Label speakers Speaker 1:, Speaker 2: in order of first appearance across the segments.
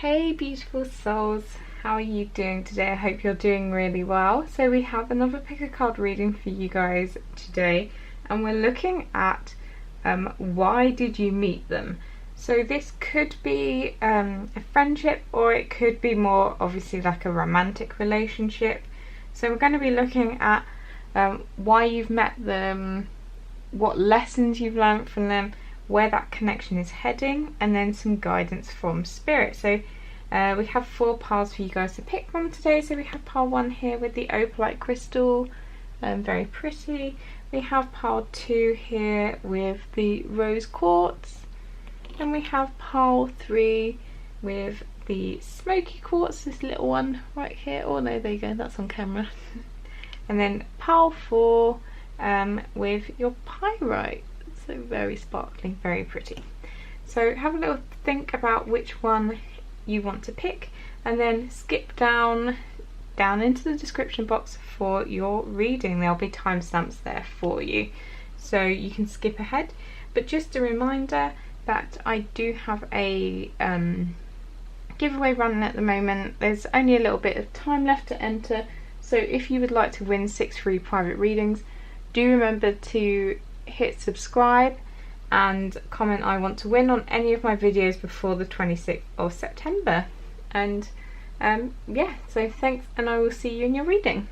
Speaker 1: Hey beautiful souls, how are you doing today? I hope you're doing really well. So we have another pick a card reading for you guys today, and we're looking at why did you meet them? So this could be a friendship, or it could be more obviously like a romantic relationship. So we're going to be looking at why you've met them, what lessons you've learned from them, where that connection is heading, and then some guidance from spirit. So we have 4 piles for you guys to pick from today. So we have pile 1 here with the opalite crystal, very pretty. We have pile 2 here with the rose quartz, and we have pile 3 with the smoky quartz, this little one right here. Oh no, there you go, that's on camera. And then pile 4 with your pyrite. So very sparkling, very pretty. So have a little think about which one you want to pick, and then skip down into the description box for your reading. There'll be timestamps there for you, so you can skip ahead. But just a reminder that I do have a giveaway running at the moment. There's only a little bit of time left to enter, so if you would like to win 6 free private readings, do remember to hit subscribe and comment I want to win on any of my videos before the 26th of September. And yeah, so thanks, and I will see you in your reading.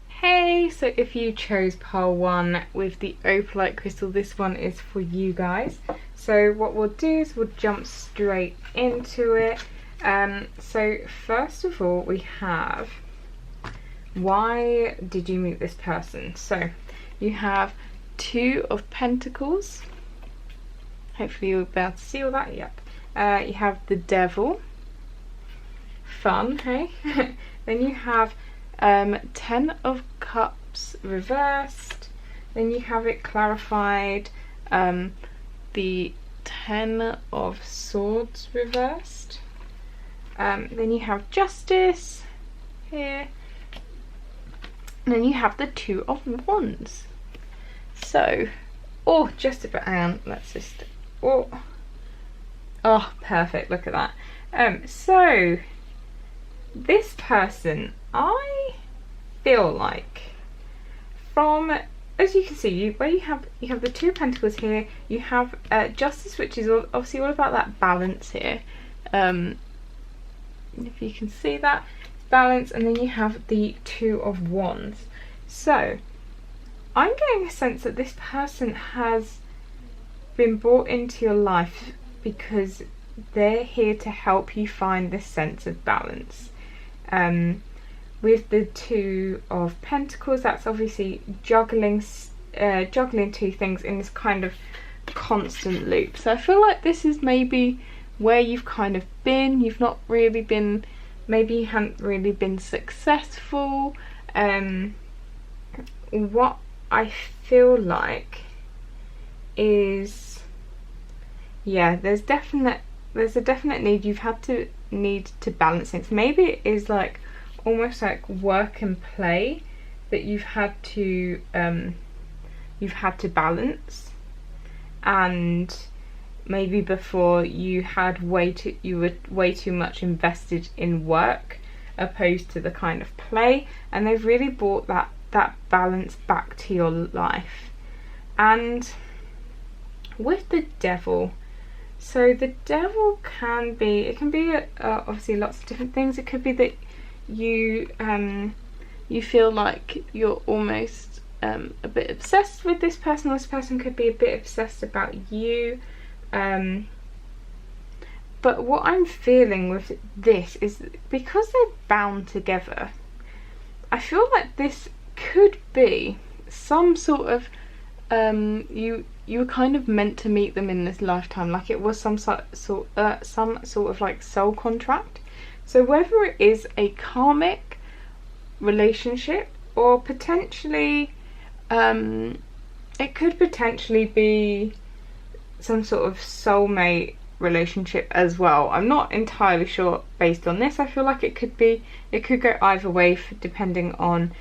Speaker 1: Hey, so if you chose pile 1 with the opalite crystal, this one is for you guys. So what we'll do is we'll jump straight into it. So first of all, we have, why did you meet this person? So you have 2 of Pentacles. Hopefully you'll be able to see all that. Yep. You have the Devil. Fun, hey? Then you have 10 of Cups reversed. Then you have it clarified, the 10 of Swords reversed. Then you have Justice here. And then you have the 2 of Wands. So, oh, just about, hang on, let's just, oh, perfect, look at that. So, this person, I feel like, from, as you can see, where you have the 2 Pentacles here, you have Justice, which is obviously all about that balance here. If you can see that, balance, and then you have the 2 of Wands. So, I'm getting a sense that this person has been brought into your life because they're here to help you find this sense of balance. With the 2 of Pentacles, that's obviously juggling 2 things in this kind of constant loop. So I feel like this is maybe where you've kind of been. You've not really been, maybe you haven't really been successful. What I feel like is, yeah, there's a definite need. You've had to need to balance things. Maybe it is like almost like work and play that you've had to balance, and maybe before you were way too much invested in work opposed to the kind of play, and they've really brought that balance back to your life. And with the Devil, so the Devil can be obviously lots of different things. It could be that you feel like you're almost a bit obsessed with this person, or this person could be a bit obsessed about you. But what I'm feeling with this is, because they're bound together, I feel like this could be some sort of you were kind of meant to meet them in this lifetime, like it was some sort of like soul contract. So whether it is a karmic relationship, or potentially it could potentially be some sort of soulmate relationship as well. I'm not entirely sure based on this. I feel like it could go either way depending on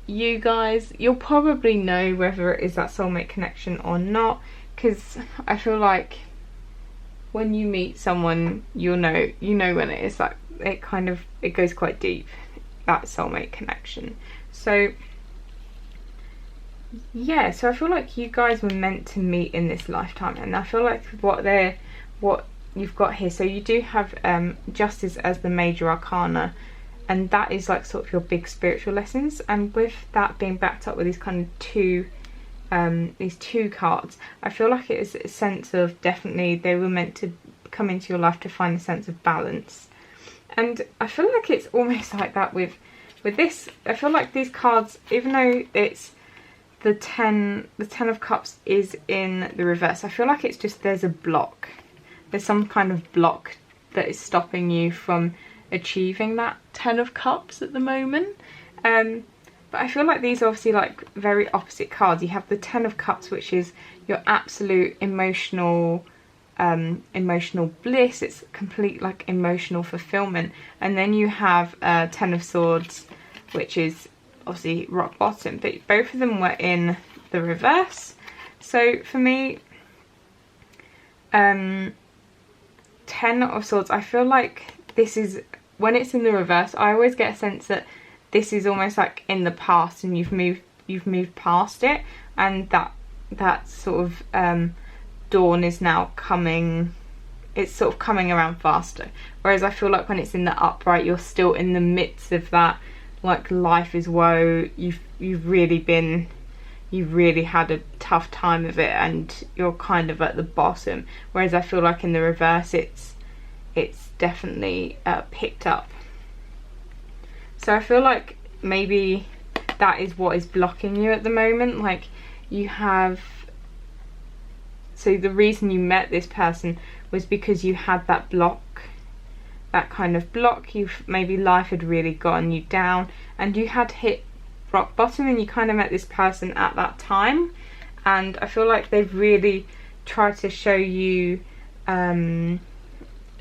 Speaker 1: you guys. You'll probably know whether it is that soulmate connection or not, because I feel like when you meet someone, you know when it is like, it goes quite deep, that soulmate connection. So yeah, so I feel like you guys were meant to meet in this lifetime, and I feel like what you've got here, so you do have Justice as the major arcana, and that is like sort of your big spiritual lessons, and with that being backed up with these kind of these two cards, I feel like it is a sense of, definitely they were meant to come into your life to find a sense of balance. And I feel like it's almost like that with this. I feel like these cards, even though it's the 10 of Cups is in the reverse, I feel like it's just, there's a block. There's some kind of block that is stopping you from achieving that 10 of Cups at the moment. But I feel like these are obviously like very opposite cards. You have the 10 of Cups, which is your absolute emotional bliss. It's complete like emotional fulfillment. And then you have 10 of Swords, which is obviously rock bottom, but both of them were in the reverse. So for me, 10 of Swords, I feel like this is, when it's in the reverse, I always get a sense that this is almost like in the past and you've moved past it, and that sort of dawn is now coming, it's sort of coming around faster. Whereas I feel like when it's in the upright, you're still in the midst of that, like life is woe, you've really had a tough time of it and you're kind of at the bottom. Whereas I feel like in the reverse, it's definitely picked up. So I feel like maybe that is what is blocking you at the moment. Like you have, so the reason you met this person was because you had that block, that kind of block. Maybe life had really gotten you down and you had hit rock bottom, and you kind of met this person at that time. And I feel like they've really tried to show you that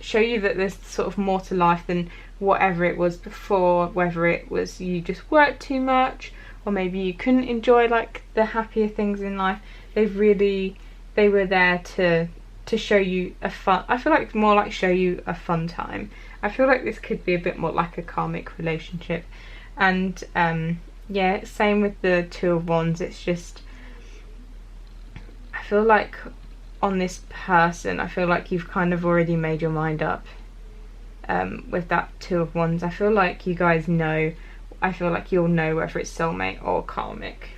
Speaker 1: there's sort of more to life than whatever it was before, whether it was you just worked too much or maybe you couldn't enjoy like the happier things in life. They were there to show you a fun, I feel like more like show you a fun time. I feel like this could be a bit more like a karmic relationship. And yeah, same with the Two of Wands. It's just, I feel like on this person, I feel like you've kind of already made your mind up with that Two of Wands. I feel like you guys know, I feel like you'll know whether it's soulmate or karmic.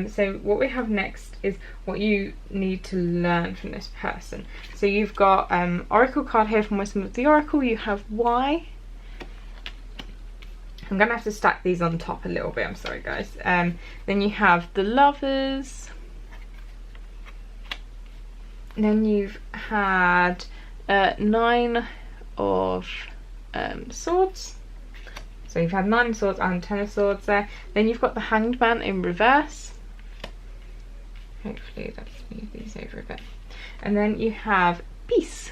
Speaker 1: So what we have next is what you need to learn from this person. So you've got Oracle card here from Wisdom of the Oracle. You have Why. I'm going to have to stack these on top a little bit, I'm sorry guys. Then you have the Lovers. Then you've had 9 of Swords. So you've had 9 of Swords and 10 of Swords there. Then you've got the Hanged Man in reverse. Hopefully that'll smooth these over a bit. And then you have Peace.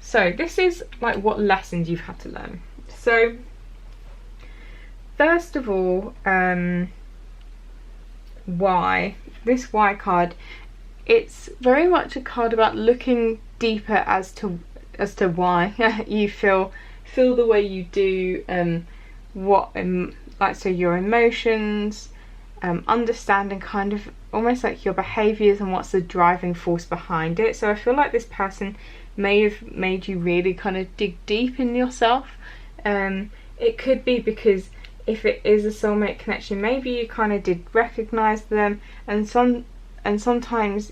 Speaker 1: So this is like what lessons you've had to learn. So first of all, Why. This Why card, it's very much a card about looking deeper as to why you feel the way you do, like so your emotions, understanding kind of almost like your behaviours and what's the driving force behind it. So I feel like this person may have made you really kind of dig deep in yourself. It could be because if it is a soulmate connection, maybe you kind of did recognise them, and sometimes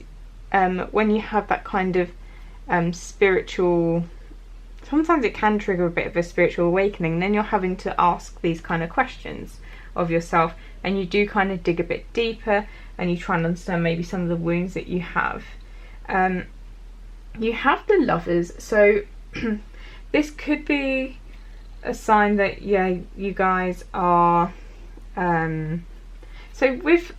Speaker 1: when you have that kind of spiritual, sometimes it can trigger a bit of a spiritual awakening, and then you're having to ask these kind of questions of yourself, and you do kind of dig a bit deeper and you try and understand maybe some of the wounds that you have. You have the Lovers, so this could be a sign that, yeah, you guys are so with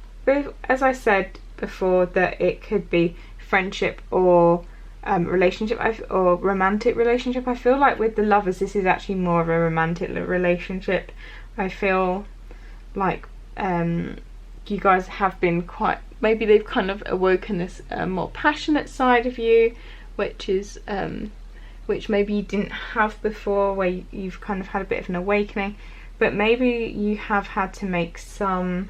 Speaker 1: as I said before, that it could be friendship or relationship, or romantic relationship. I feel like with the Lovers, this is actually more of a romantic relationship. I feel like you guys have been quite, maybe they've kind of awoken this more passionate side of you, which is which maybe you didn't have before, where you've kind of had a bit of an awakening, but maybe you have had to make some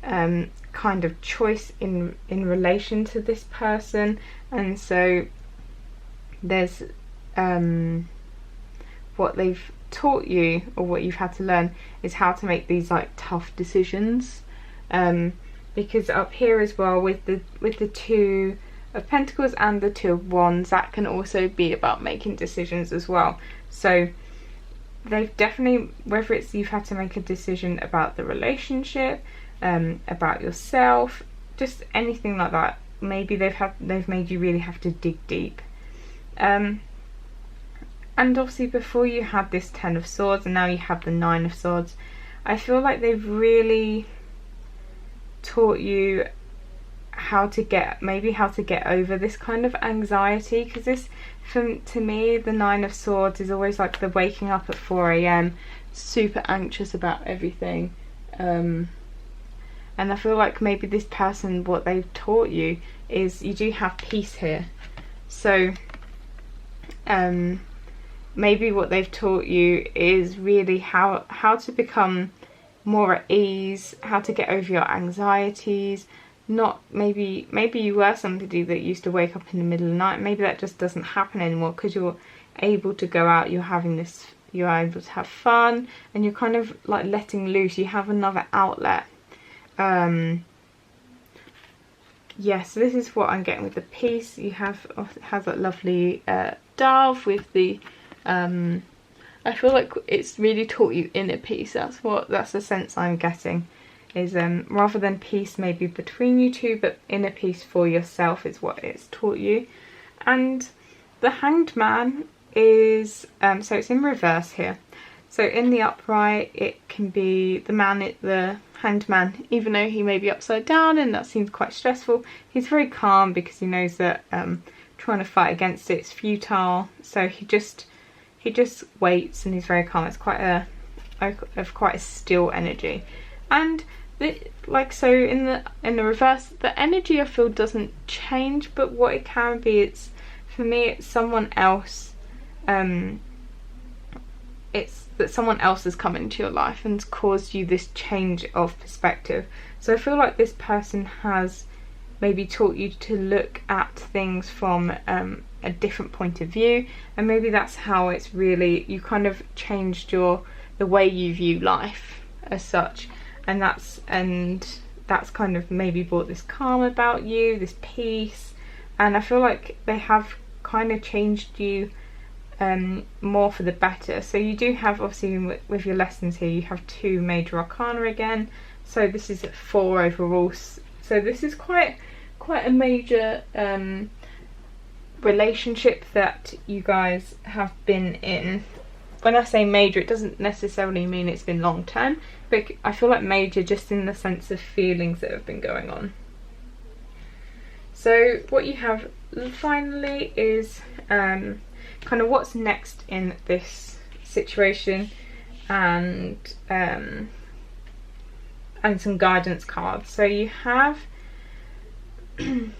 Speaker 1: kind of choice in relation to this person, and so there's what they've taught you, or what you've had to learn, is how to make these like tough decisions, because up here as well with the Two of Pentacles and the Two of Wands, that can also be about making decisions as well. So they've definitely, whether it's you've had to make a decision about the relationship, about yourself, just anything like that, maybe they've made you really have to dig deep. And obviously before you had this Ten of Swords and now you have the Nine of Swords, I feel like they've really taught you how to get over this kind of anxiety, because this, to me, the Nine of Swords is always like the waking up at 4 AM, super anxious about everything, and I feel like maybe this person, what they've taught you is you do have peace here. So maybe what they've taught you is really how to become more at ease, how to get over your anxieties. Not maybe you were somebody that used to wake up in the middle of the night. Maybe that just doesn't happen anymore, because you're able to go out, you're able to have fun, and you're kind of like letting loose. You have another outlet. Yes, so this is what I'm getting with the peace. You has that lovely dove with the I feel like it's really taught you inner peace. That's the sense I'm getting, is rather than peace maybe between you two, but inner peace for yourself is what it's taught you. And the Hanged Man is so it's in reverse here. So in the upright, it can be the Hanged Man, even though he may be upside down and that seems quite stressful, he's very calm because he knows that trying to fight against it's futile. So he just waits and he's very calm. It's quite a still energy. And so in the reverse, the energy I feel doesn't change, but what it can be, for me it's someone else. It's that someone else has come into your life and caused you this change of perspective. So I feel like this person has maybe taught you to look at things from a different point of view, and maybe that's how it's really, you kind of changed the way you view life as such, and that's kind of maybe brought this calm about you, this peace. And I feel like they have kind of changed you more for the better. So you do have, obviously with your lessons here, you have 2 major arcana again, so this is 4 overall. So this is quite a major relationship that you guys have been in. When I say major, it doesn't necessarily mean it's been long term, but I feel like major just in the sense of feelings that have been going on. So what you have finally is kind of what's next in this situation, and some guidance cards. So you have the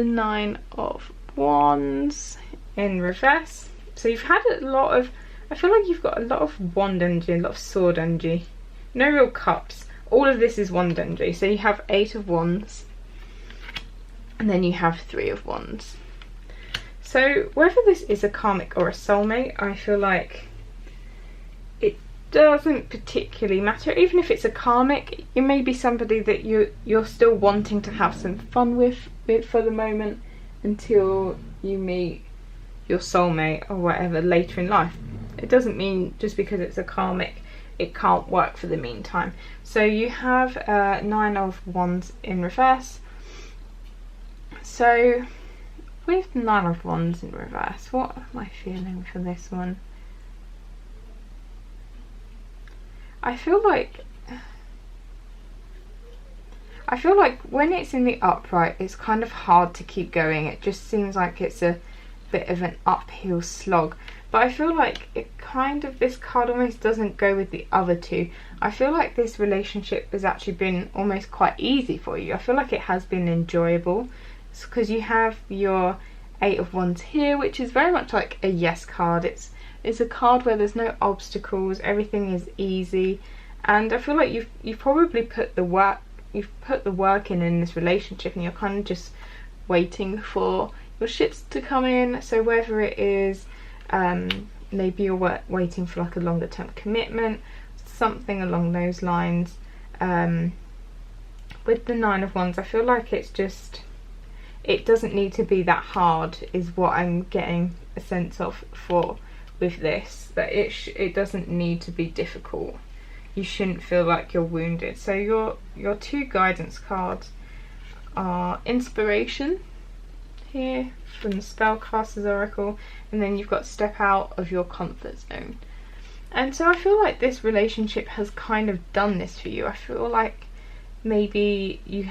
Speaker 1: Nine of Wands in reverse. So you've had a lot of, I feel like you've got a lot of wand energy, a lot of sword energy, no real cups. All of this is wand energy. So you have 8 of Wands, and then you have 3 of Wands. So whether this is a karmic or a soulmate, I feel like it doesn't particularly matter. Even if it's a karmic, it may be somebody that you're still wanting to have some fun with for the moment, until you meet your soulmate or whatever later in life. It doesn't mean just because it's a karmic it can't work for the meantime. So you have 9 of Wands in reverse. So with 9 of Wands in reverse, what am I feeling for this one? I feel like when it's in the upright, it's kind of hard to keep going. It just seems like it's a bit of an uphill slog. But I feel like this card almost doesn't go with the other 2. I feel like this relationship has actually been almost quite easy for you. I feel like it has been enjoyable, because you have your Eight of Wands here, which is very much like a yes card. It's a card where there's no obstacles, everything is easy, and I feel like you've probably put the work in this relationship, and you're kind of just waiting for your ships to come in. So whether it is maybe you're waiting for like a longer term commitment, something along those lines. With the Nine of Wands, I feel like it doesn't need to be that hard, is what I'm getting a sense of with this, that it doesn't need to be difficult. You shouldn't feel like you're wounded. So your two guidance cards are Inspiration here from the Spellcaster's Oracle, and then you've got Step Out of Your Comfort Zone. And so I feel like this relationship has kind of done this for you. I feel like maybe you've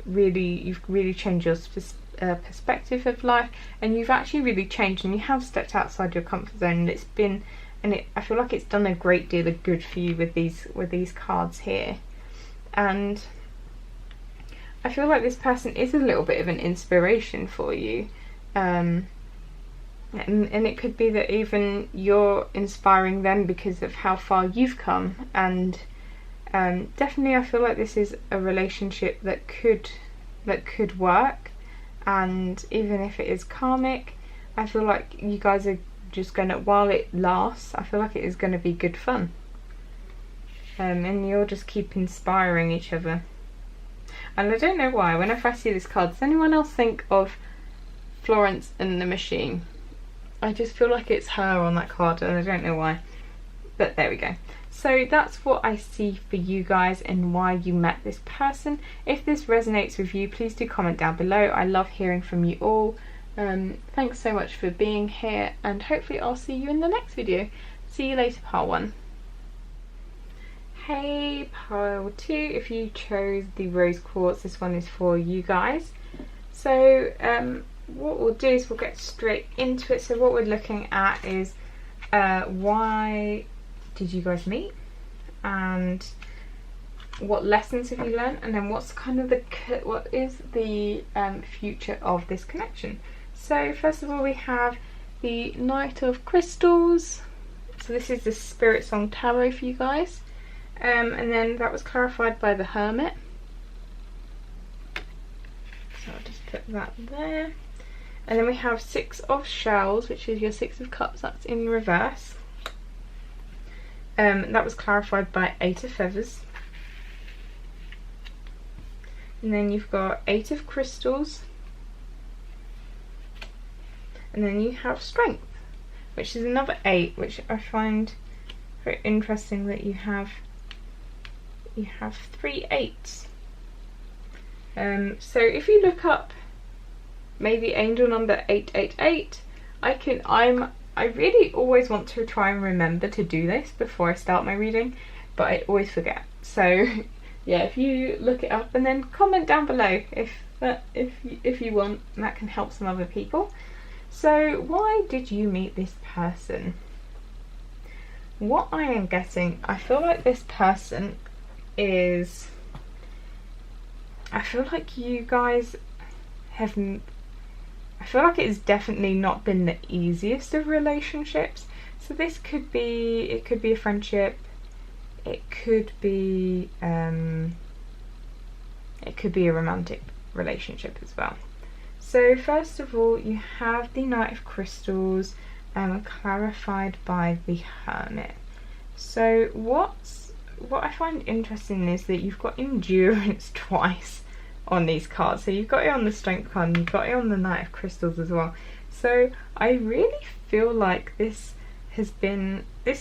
Speaker 1: really changed your perspective of life, and you've actually really changed, and you have stepped outside your comfort zone, and I feel like it's done a great deal of good for you with these cards here. And I feel like this person is a little bit of an inspiration for you, and it could be that even you're inspiring them because of how far you've come. And definitely I feel like this is a relationship that could work, and even if it is karmic, I feel like you guys are just gonna, while it lasts, I feel like it is gonna be good fun, and you'll just keep inspiring each other. And I don't know why, whenever I see this card, does anyone else think of Florence and the Machine? I just feel like it's her on that card, and I don't know why, but there we go. So that's what I see for you guys and why you met this person. If this resonates with you, please do comment down below. I love hearing from you all. Thanks so much for being here, and hopefully I'll see you in the next video. See you later, pile 1. Hey pile 2, if you chose the rose quartz, this one is for you guys. So what we'll do is we'll get straight into it. So what we're looking at is why did you guys meet, and what lessons have you learned, and then what is the future of this connection. So first of all, we have the Knight of Crystals. So this is the Spiritsong Tarot for you guys, and then that was clarified by the Hermit. So I'll just put that there. And then we have Six of Shells, which is your Six of Cups. That's in reverse. That was clarified by Eight of Feathers. And then you've got Eight of Crystals. And then you have Strength, which is another 8, which I find very interesting that you have 3 8s. So if you look up maybe angel number 888, I really always want to try and remember to do this before I start my reading, but I always forget. So yeah, if you look it up and then comment down below if you want, that can help some other people. So why did you meet this person? What I am getting, I feel like this person is, I feel like you guys have, I feel like it's definitely not been the easiest of relationships. So this could be, it could be a friendship, it could be a romantic relationship as well. So first of all, you have the Knight of Crystals, clarified by the Hermit. So what I find interesting is that you've got endurance twice on these cards. So you've got it on the Strength card and you've got it on the Knight of Crystals as well. So I really feel like this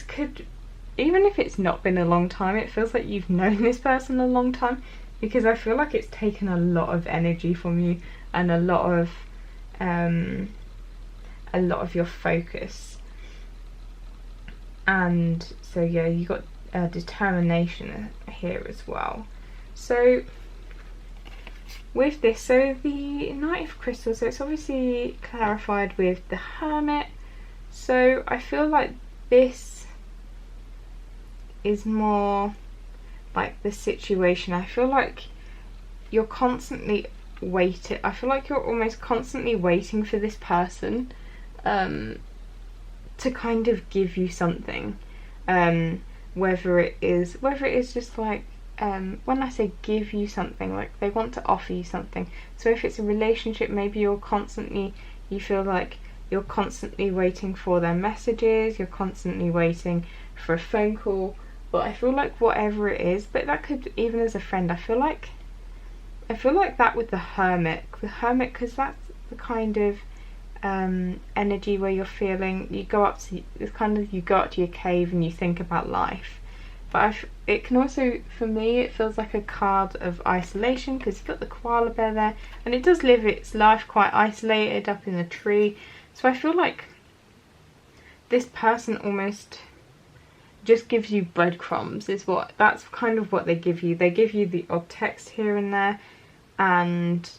Speaker 1: could, even if it's not been a long time, it feels like you've known this person a long time, because I feel like it's taken a lot of energy from you and a lot of your focus. And so yeah, you got determination here as well. So with this, so the Knight of Crystals, so it's obviously clarified with the Hermit. So I feel like this is more like the situation. I feel like you're constantly waiting. I feel like you're almost constantly waiting for this person to kind of give you something, whether it is just like, when I say give you something, like they want to offer you something. So if it's a relationship, maybe you feel like you're constantly waiting for their messages, you're constantly waiting for a phone call. But I feel like whatever it is, but that could, even as a friend, I feel like that with the Hermit, because that's the kind of energy where you're feeling, you go up to your cave and you think about life. But it can also, for me, it feels like a card of isolation, because you've got the koala bear there, and it does live its life quite isolated up in the tree. So I feel like this person almost just gives you breadcrumbs, that's kind of what they give you. They give you the odd text here and there, and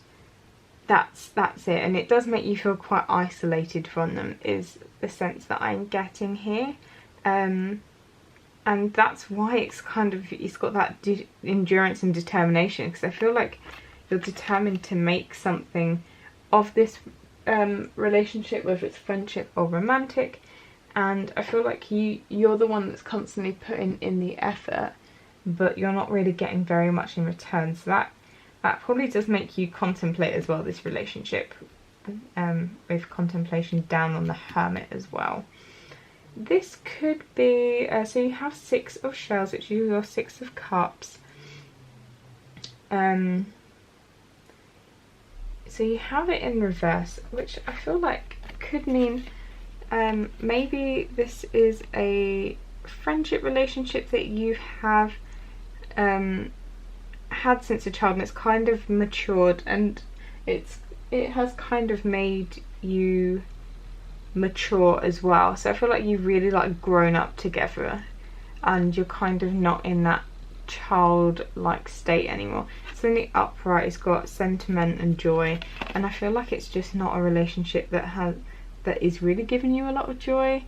Speaker 1: that's it. And it does make you feel quite isolated from them, is the sense that I'm getting here. And that's why it's got that endurance and determination, because I feel like you're determined to make something of this relationship, whether it's friendship or romantic. And I feel like you're the one that's constantly putting in the effort, but you're not really getting very much in return. So that probably does make you contemplate as well, this relationship, with contemplation down on the Hermit as well. This could be, so you have 6 of shells, which is your 6 of cups. So you have it in reverse, which I feel like could mean maybe this is a friendship relationship that you have had since a child, and it's kind of matured, and it has kind of made you mature as well. So I feel like you've really like grown up together, and you're kind of not in that childlike state anymore. So in the upright, it's got sentiment and joy, and I feel like it's just not a relationship that is really giving you a lot of joy,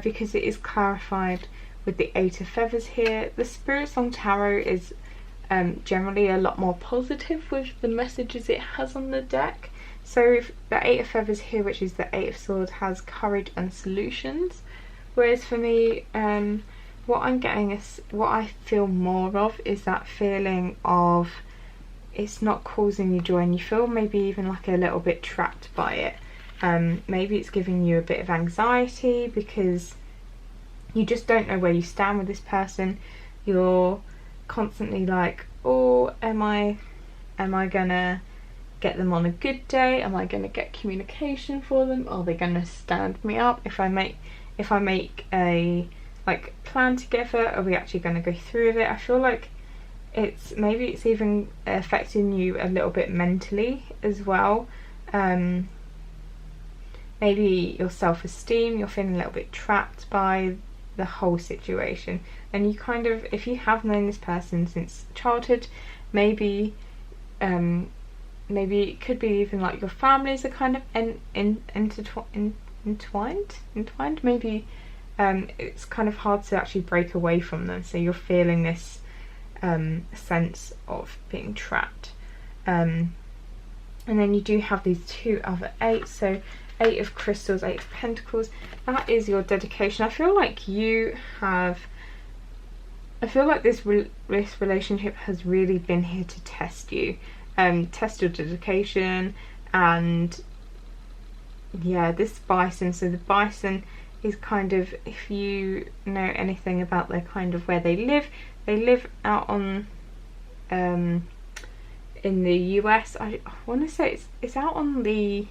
Speaker 1: because it is clarified with the 8 of feathers here. The Spiritsong Tarot is generally a lot more positive with the messages it has on the deck. So if the 8 of feathers here, which is the 8 of swords, has courage and solutions, whereas for me, what I'm getting is, what I feel more of is that feeling of it's not causing you joy, and you feel maybe even like a little bit trapped by it. Maybe it's giving you a bit of anxiety because you just don't know where you stand with this person. You're constantly like, oh, am I gonna get them on a good day? Am I gonna get communication for them? Are they gonna stand me up if I make a like plan together? Are we actually gonna go through with it? I feel like maybe it's even affecting you a little bit mentally as well. Maybe your self-esteem, you're feeling a little bit trapped by the whole situation, and you kind of, if you have known this person since childhood, maybe it could be even like your families are kind of entwined. Maybe it's kind of hard to actually break away from them, so you're feeling this sense of being trapped. And then you do have these 2 other 8s, so 8 of crystals, 8 of pentacles, that is your dedication. I feel like this relationship has really been here to test you, test your dedication. And yeah, this bison, so the bison is kind of, if you know anything about their kind of where they live out on in the US. I want to say it's out on the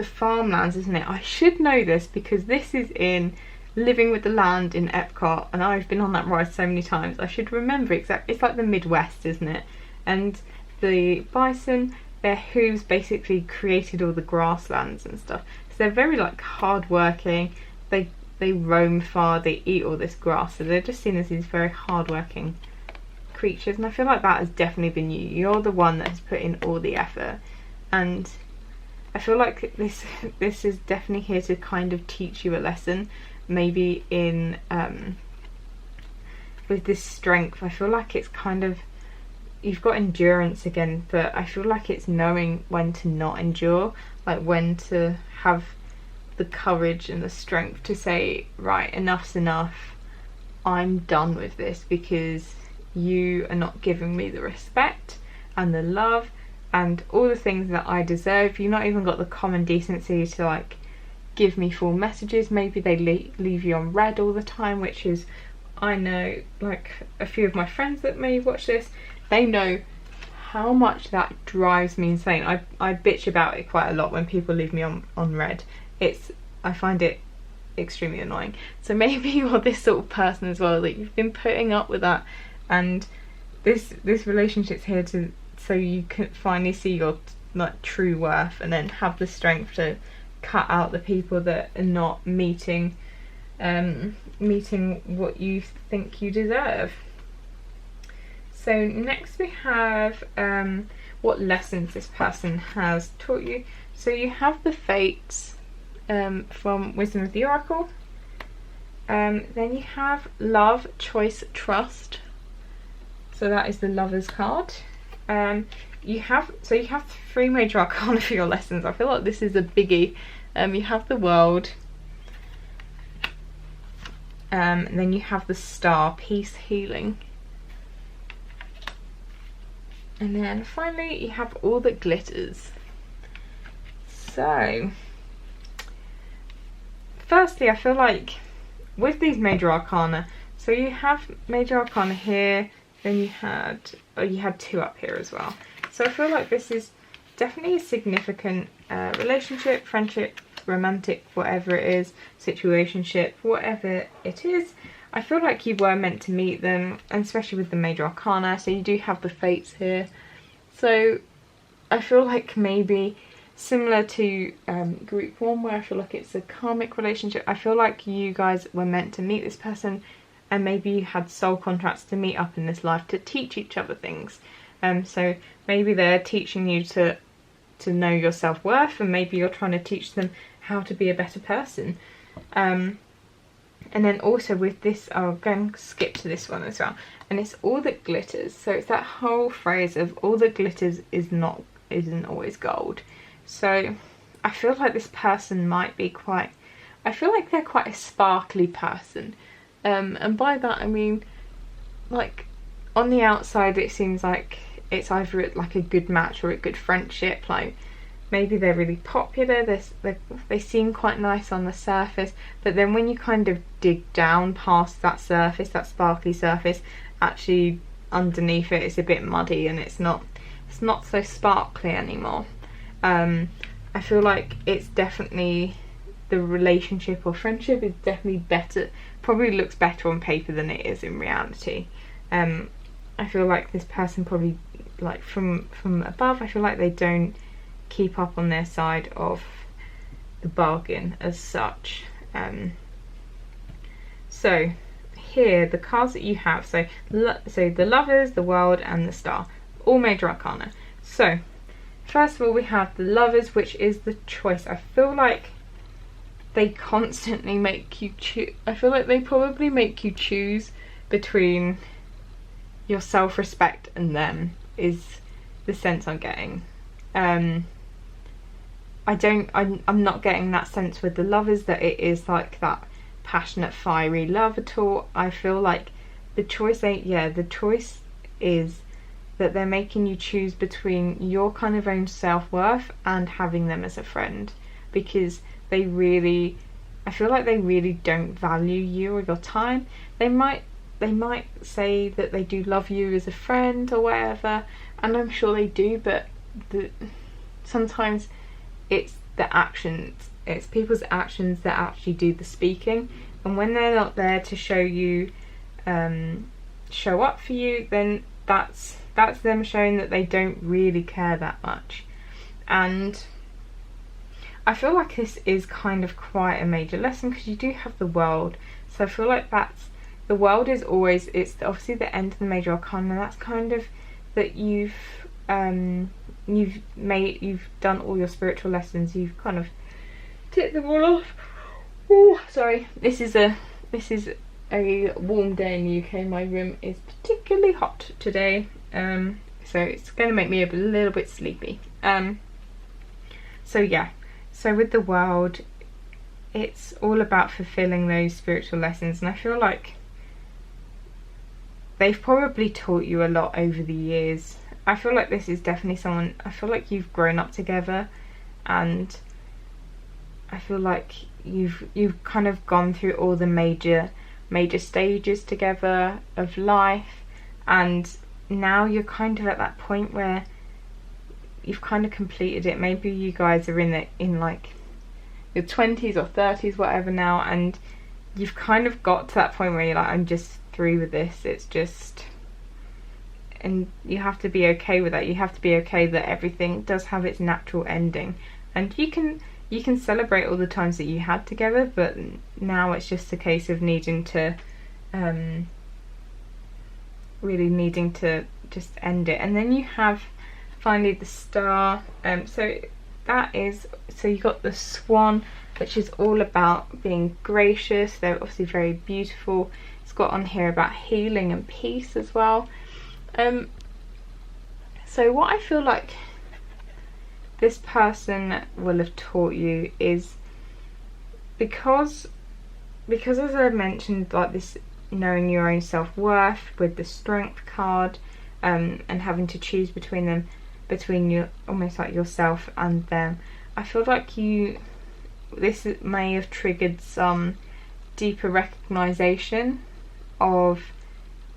Speaker 1: farmlands, isn't it? I should know this because this is in Living with the Land in Epcot, and I've been on that ride so many times. I should remember exactly. It's like the Midwest, isn't it? And the bison, their hooves basically created all the grasslands and stuff. So they're very like hard working. They roam far. They eat all this grass. So they're just seen as these very hard working creatures. And I feel like that has definitely been you. You're the one that has put in all the effort, and I feel like this is definitely here to kind of teach you a lesson. Maybe in with this strength, I feel like it's kind of you've got endurance again, but I feel like it's knowing when to not endure, like when to have the courage and the strength to say, right, enough's enough, I'm done with this, because you are not giving me the respect and the love and all the things that I deserve. You've not even got the common decency to like give me full messages. Maybe they leave you on read all the time, which is, I know, like a few of my friends that may watch this, they know how much that drives me insane. I bitch about it quite a lot when people leave me on read. I find it extremely annoying. So maybe you're this sort of person as well, that you've been putting up with that, and this relationship's here to, so you can finally see your like true worth, and then have the strength to cut out the people that are not meeting what you think you deserve. So next we have what lessons this person has taught you. So you have the Fates from Wisdom of the Oracle. Then you have Love, Choice, Trust. So that is the Lover's card. You have 3 major arcana for your lessons. I feel like this is a biggie. You have the World. And then you have the Star, Peace, Healing. And then finally you have All That Glitters. So firstly, I feel like with these major arcana, so you have major arcana here, then you had 2 up here as well. So I feel like this is definitely a significant relationship, friendship, romantic, whatever it is, situationship, whatever it is. I feel like you were meant to meet them, and especially with the major arcana, so you do have the Fates here. So I feel like maybe similar to group 1, where I feel like it's a karmic relationship, I feel like you guys were meant to meet this person, and maybe you had soul contracts to meet up in this life to teach each other things. So maybe they're teaching you to know your self-worth, and maybe you're trying to teach them how to be a better person. And then also with this, I'll go and skip to this one as well, and it's All That Glitters. So it's that whole phrase of all that glitters isn't always gold. So I feel like this person might be I feel like they're quite a sparkly person, and by that I mean, like, on the outside it seems like it's either like a good match or a good friendship. Like, maybe they're really popular, they seem quite nice on the surface, but then when you kind of dig down past that surface, that sparkly surface, actually underneath it, it's a bit muddy and it's not so sparkly anymore. I feel like it's definitely, the relationship or friendship is definitely better, probably looks better on paper than it is in reality. I feel like this person probably, like, from above, I feel like they don't keep up on their side of the bargain as such. So here, the cards that you have, so the Lovers, the World and the Star, all major arcana. So first of all we have the Lovers, which is the choice. I feel like they constantly make you choose. I feel like they probably make you choose between your self-respect and them, is the sense I'm getting. I'm not getting that sense with the Lovers that it is like that passionate, fiery love at all. I feel like the choice is that they're making you choose between your kind of own self-worth and having them as a friend, because I feel like they really don't value you or your time. They might say that they do love you as a friend or whatever, and I'm sure they do, but sometimes it's the actions, it's people's actions that actually do the speaking, and when they're not there to show up for you, then that's them showing that they don't really care that much. And I feel like this is kind of quite a major lesson, because you do have the World, so I feel like the World is always, it's obviously the end of the major arcana, and that's kind of that you've done all your spiritual lessons, you've kind of ticked them all off. Oh, sorry, this is a warm day in the UK. My room is particularly hot today, so it's going to make me a little bit sleepy. So yeah, so with the world, it's all about fulfilling those spiritual lessons, and I feel like they've probably taught you a lot over the years. I feel like this is definitely someone, I feel like you've grown up together, and I feel like you've kind of gone through all the major stages together of life, and now you're kind of at that point where you've kind of completed it. Maybe you guys are in like your 20s or 30s, whatever now, and you've kind of got to that point where you're like, I'm just through with this. It's just, and you have to be okay with that. You have to be okay that everything does have its natural ending, and you can celebrate all the times that you had together, but now it's just a case of needing to really needing to just end it. And then you have finally the Star. So you got the Swan, which is all about being gracious. They're obviously very beautiful. It's got on here about healing and peace as well. So what I feel like this person will have taught you is, because as I mentioned, like this, knowing your own self-worth with the Strength card, and having to choose between you, almost like yourself and them. I feel like this may have triggered some deeper recognition of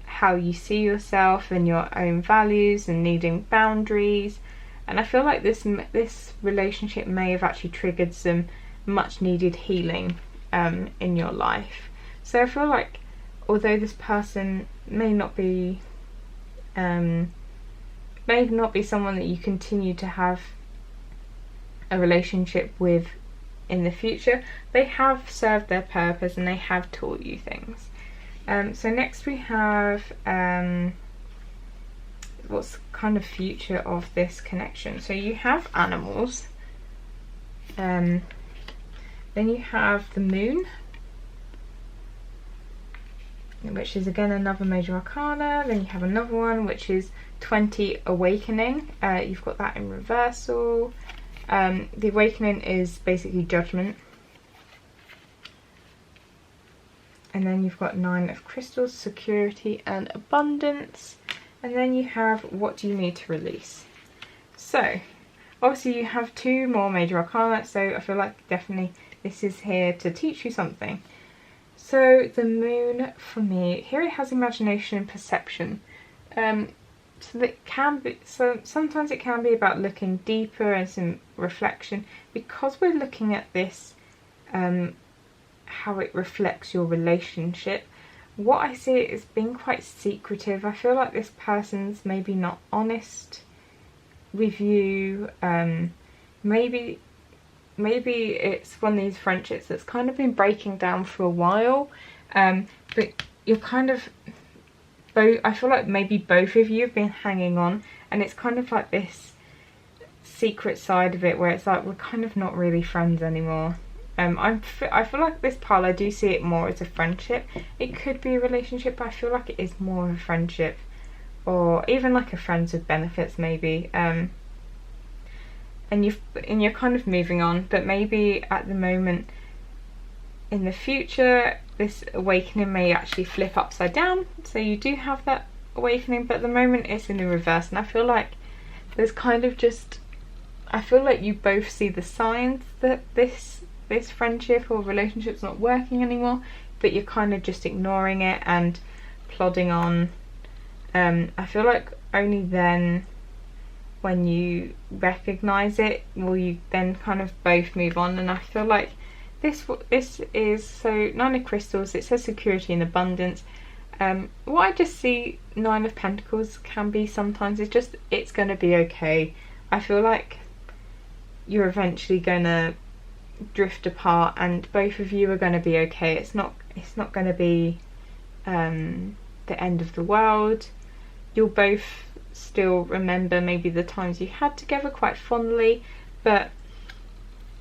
Speaker 1: how you see yourself and your own values and needing boundaries. And I feel like this relationship may have actually triggered some much needed healing in your life. So I feel like although this person may not be someone that you continue to have a relationship with in the future, they have served their purpose and they have taught you things. So next we have what's kind of future of this connection. So you have animals, then you have the Moon, which is again another major arcana. Then you have another one which is 20 Awakening. You've got that in reversal. The Awakening is basically judgment. And then you've got 9 of Crystals, security and abundance. And then you have what do you need to release. So obviously you have 2 more major arcana, so I feel like definitely this is here to teach you something. So the Moon, for me, here it has imagination and perception. So that can be, so sometimes it can be about looking deeper and some reflection, because we're looking at this, how it reflects your relationship. What I see it as being quite secretive. I feel like this person's maybe not honest with you. Maybe it's one of these friendships that's kind of been breaking down for a while, but you're kind of I feel like maybe both of you have been hanging on, and it's kind of like this secret side of it where it's like we're kind of not really friends anymore. I feel like this pile, I do see it more as a friendship. It could be a relationship, but I feel like it is more of a friendship, or even like a friends with benefits maybe. And you're kind of moving on, but maybe at the moment in the future this awakening may actually flip upside down, so you do have that awakening, but at the moment it's in the reverse. And I feel like there's kind of just, I feel like you both see the signs that this friendship or relationship's not working anymore, but you're kind of just ignoring it and plodding on. I feel like only then, when you recognise it, will you then kind of both move on. And I feel like this is, so 9 of Crystals, it says security and abundance. What I just see 9 of Pentacles can be sometimes is just, it's going to be okay. I feel like you're eventually going to drift apart and both of you are going to be okay. It's not going to be the end of the world. You'll both still remember maybe the times you had together quite fondly, but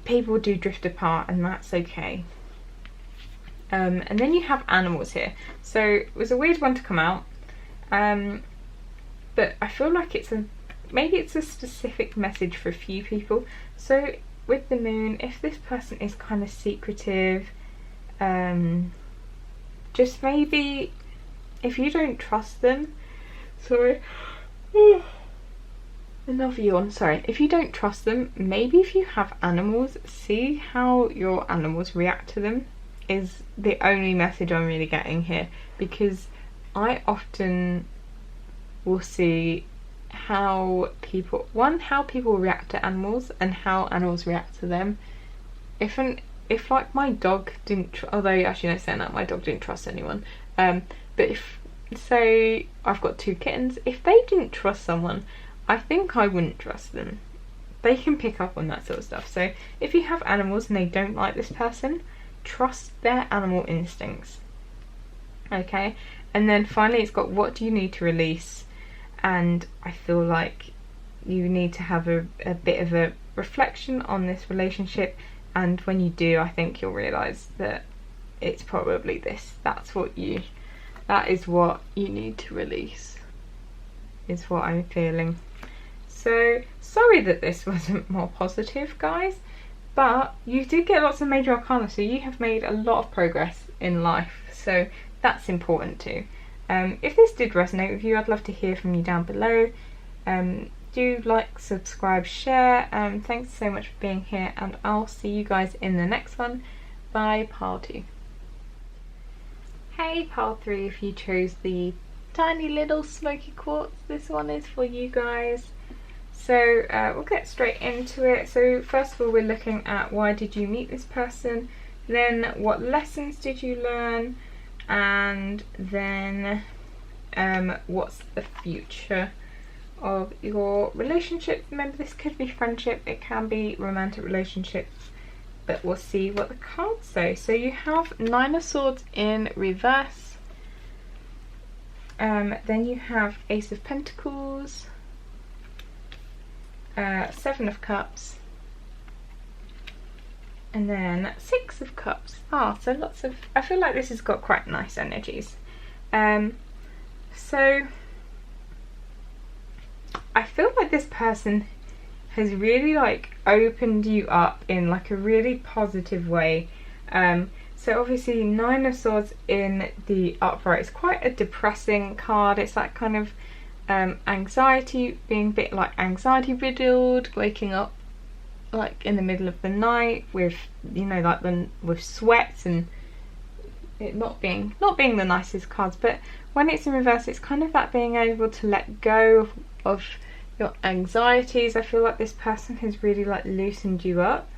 Speaker 1: people do drift apart and that's okay. And then you have animals here. So it was a weird one to come out, but I feel like it's a maybe it's a specific message for a few people. So with the moon, if this person is kind of secretive, just maybe if you don't trust them, sorry, another yawn, sorry, if you don't trust them, maybe if you have animals, see how your animals react to them is the only message I'm really getting here, because I often will see how people react to animals and how animals react to them. If like my dog didn't although actually no, saying that, my dog didn't trust anyone, but if say I've got 2 kittens, if they didn't trust someone, I think I wouldn't trust them. They can pick up on that sort of stuff. So if you have animals and they don't like this person, trust their animal instincts. Okay, and then finally it's got what do you need to release, and I feel like you need to have a bit of a reflection on this relationship, and when you do, I think you'll realise that it's probably this. That is what you need to release, is what I'm feeling. So sorry that this wasn't more positive, guys, but you did get lots of major arcana, so you have made a lot of progress in life, so that's important too. If this did resonate with you, I'd love to hear from you down below. Do like, subscribe, share. Thanks so much for being here, and I'll see you guys in the next one. Bye, pile 2. Hey pile 3, if you chose the tiny little smoky quartz, this one is for you guys. So we'll get straight into it. So first of all, we're looking at why did you meet this person, then what lessons did you learn, and then what's the future of your relationship. Remember, this could be friendship, it can be romantic relationships, but we'll see what the cards say. So you have 9 of Swords in reverse, then you have Ace of Pentacles, 7 of Cups, and then 6 of Cups. So lots of, I feel like this has got quite nice energies. So I feel like this person has really like opened you up in like a really positive way. So obviously 9 of Swords in the upright is quite a depressing card. It's that kind of anxiety, being a bit like anxiety riddled, waking up like in the middle of the night with, you know, like with sweats, and it not being the nicest cards. But when it's in reverse, it's kind of that being able to let go of your anxieties. I feel like this person has really like loosened you up.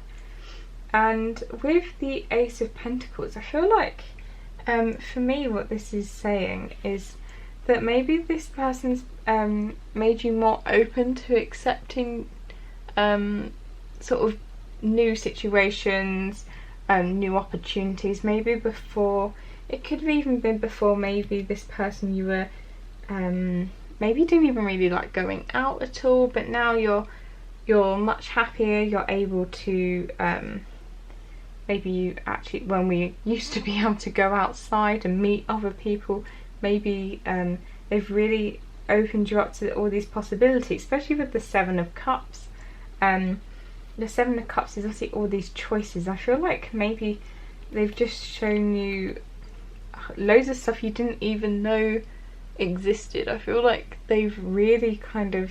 Speaker 1: And with the Ace of Pentacles, I feel like for me what this is saying is that maybe this person's made you more open to accepting sort of new situations, new opportunities. Maybe before, it could have even been before, maybe this person you were maybe you didn't even really like going out at all, but now you're much happier. You're able to maybe you actually, when we used to be able to go outside and meet other people, maybe they've really opened you up to all these possibilities, especially with the 7 of Cups. The 7 of Cups is obviously all these choices. I feel like maybe they've just shown you loads of stuff you didn't even know existed. I feel like they've really kind of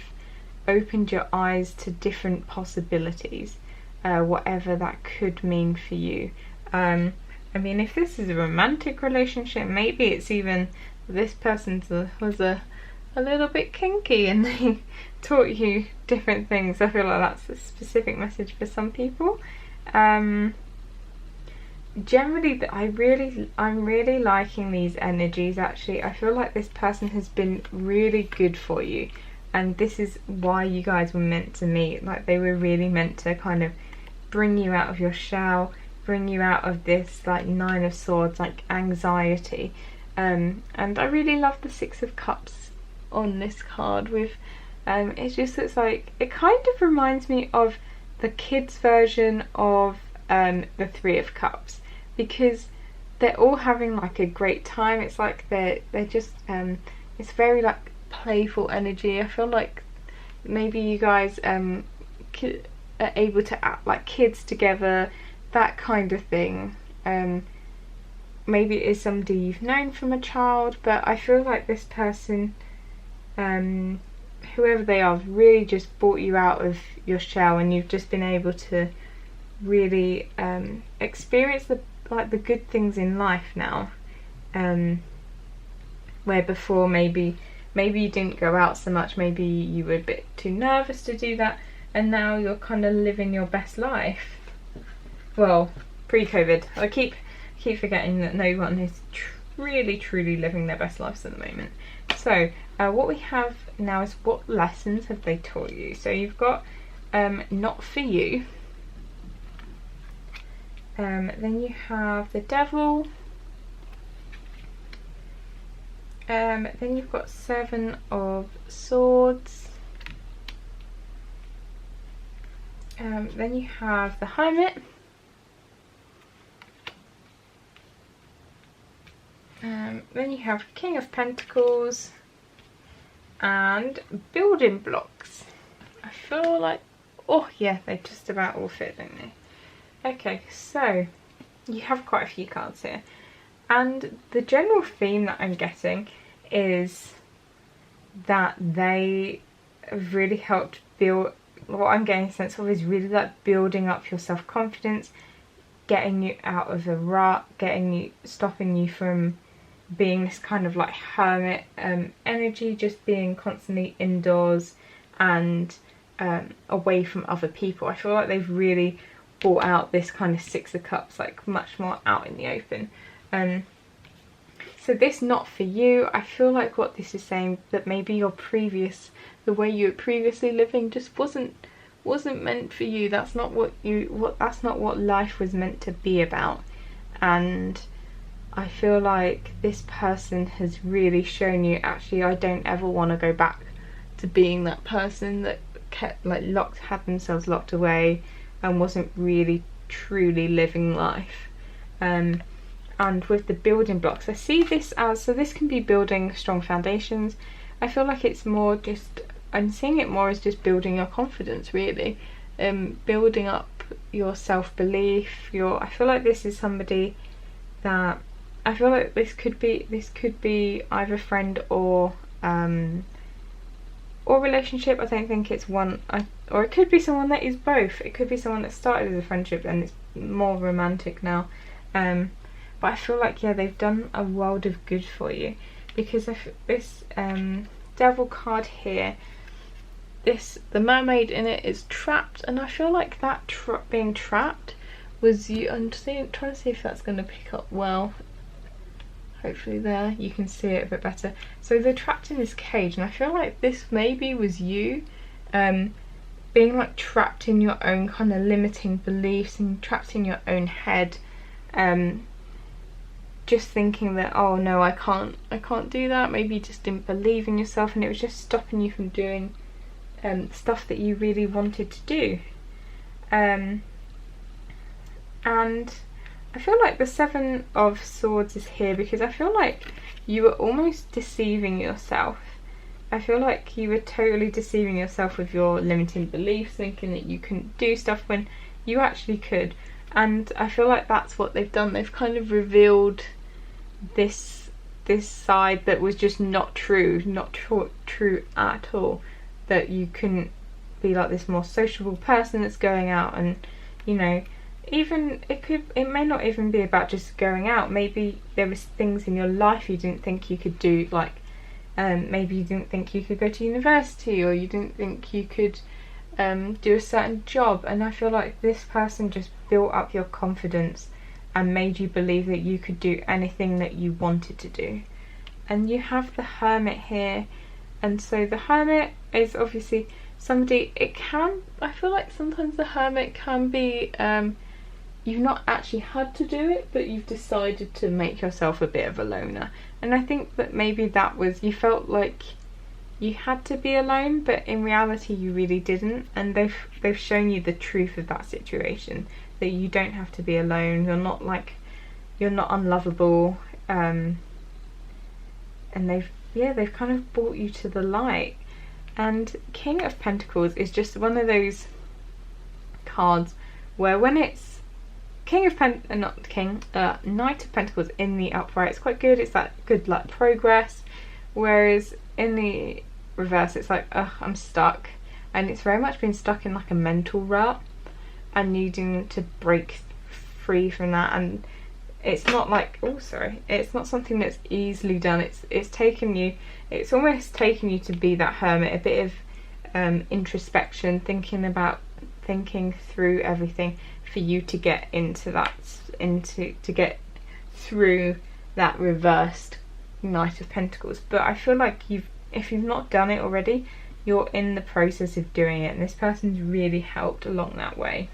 Speaker 1: opened your eyes to different possibilities, whatever that could mean for you. I mean, if this is a romantic relationship, maybe it's even this person was a little bit kinky and they taught you different things. I feel like that's a specific message for some people. Generally, I'm really liking these energies. Actually, I feel like this person has been really good for you, and this is why you guys were meant to meet. Like, they were really meant to kind of bring you out of your shell, bring you out of this like 9 of Swords, like anxiety. And I really love the 6 of Cups on this card. With it's like, it kind of reminds me of the kids version of the 3 of Cups, because they're all having like a great time. It's like they're just it's very like playful energy. I feel like maybe you guys are able to act like kids together, that kind of thing. Maybe it is somebody you've known from a child, but I feel like this person, whoever they are, really just brought you out of your shell, and you've just been able to really experience the good things in life now, where before maybe you didn't go out so much, maybe you were a bit too nervous to do that, and now you're kind of living your best life. Well, pre-COVID. I keep forgetting that no one is truly living their best lives at the moment. So what we have now is, what lessons have they taught you? So you've got not for you. Then you have the devil. Then you've got 7 of Swords. Then you have the Hermit. Then you have King of Pentacles and Building Blocks. I feel like, oh yeah, they just about all fit, don't they? Okay, so you have quite a few cards here, and the general theme that I'm getting is that they have really helped build, what I'm getting a sense of is really like building up your self-confidence, getting you out of a rut, stopping you from being this kind of like hermit energy, just being constantly indoors and away from other people. I feel like they've really brought out this kind of 6 of Cups, like much more out in the open. So this not for you, I feel like what this is saying, that maybe the way you were previously living just wasn't meant for you. That's not that's not what life was meant to be about. And I feel like this person has really shown you, actually, I don't ever want to go back to being that person that kept had themselves locked away and wasn't really truly living life. And with the building blocks, I see this as, so this can be building strong foundations. I feel like it's more just, I'm seeing it more as just building your confidence, really, building up your self-belief. I feel like this is somebody that, I feel like this could be either friend or relationship. I don't think it's one, or it could be someone that is both. It could be someone that started as a friendship and it's more romantic now. But I feel like, yeah, they've done a world of good for you, because of this devil card here, the mermaid in it is trapped, and I feel like that being trapped was you. I'm trying to see if that's going to pick up well. Hopefully there you can see it a bit better. So they're trapped in this cage, and I feel like this maybe was you being like trapped in your own kind of limiting beliefs and trapped in your own head, just thinking that, oh no, I can't do that. Maybe you just didn't believe in yourself, and it was just stopping you from doing stuff that you really wanted to do. And I feel like the 7 of Swords is here because I feel like you were almost deceiving yourself. I feel like you were totally deceiving yourself with your limiting beliefs, thinking that you couldn't do stuff when you actually could. And I feel like that's what they've done. They've kind of revealed this side that was just not true at all. That you couldn't be like this more sociable person that's going out, and you know, even it may not even be about just going out. Maybe there was things in your life you didn't think you could do, like maybe you didn't think you could go to university, or you didn't think you could do a certain job. And I feel like this person just built up your confidence and made you believe that you could do anything that you wanted to do. And you have the Hermit here, and so the Hermit is obviously somebody, I feel like sometimes the Hermit can be you've not actually had to do it, but you've decided to make yourself a bit of a loner. And I think that maybe that was, you felt like you had to be alone, but in reality you really didn't. And they've shown you the truth of that situation, that you don't have to be alone. You're not unlovable. And they've kind of brought you to the light. And King of Pentacles is just one of those cards where when it's Knight of Pentacles in the upright, it's quite good. It's that good luck progress, whereas in the reverse it's like, ugh, I'm stuck, and it's very much been stuck in like a mental rut and needing to break free from that. And it's not like, oh sorry, it's not something that's easily done. It's almost taken you to be that hermit, a bit of introspection, thinking through everything for you to get to get through that reversed Knight of Pentacles. But I feel like if you've not done it already, you're in the process of doing it, and this person's really helped along that way.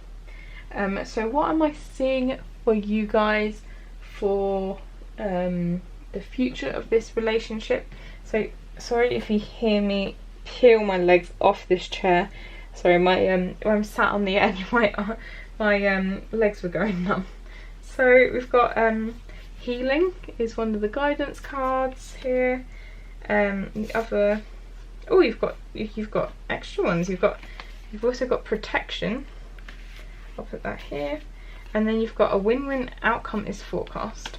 Speaker 1: So what am I seeing for you guys for the future of this relationship? So sorry if you hear me peel my legs off this chair. Sorry, I'm sat on the edge, my legs were going numb. So we've got healing is one of the guidance cards here. The other, oh, you've got extra ones. You've also got protection. I'll put that here. And then you've got a win-win outcome is forecast.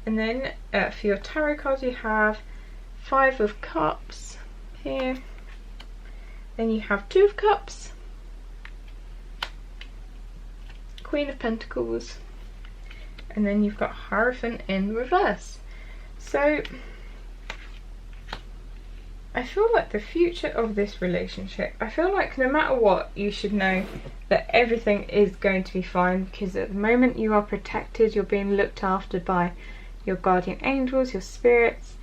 Speaker 1: And then for your tarot cards you have 5 of Cups here. Then you have 2 of Cups, Queen of Pentacles, and then you've got Hierophant in reverse. So I feel like the future of this relationship, I feel like no matter what, you should know that everything is going to be fine, because at the moment you are protected, you're being looked after by your guardian angels, your spirits.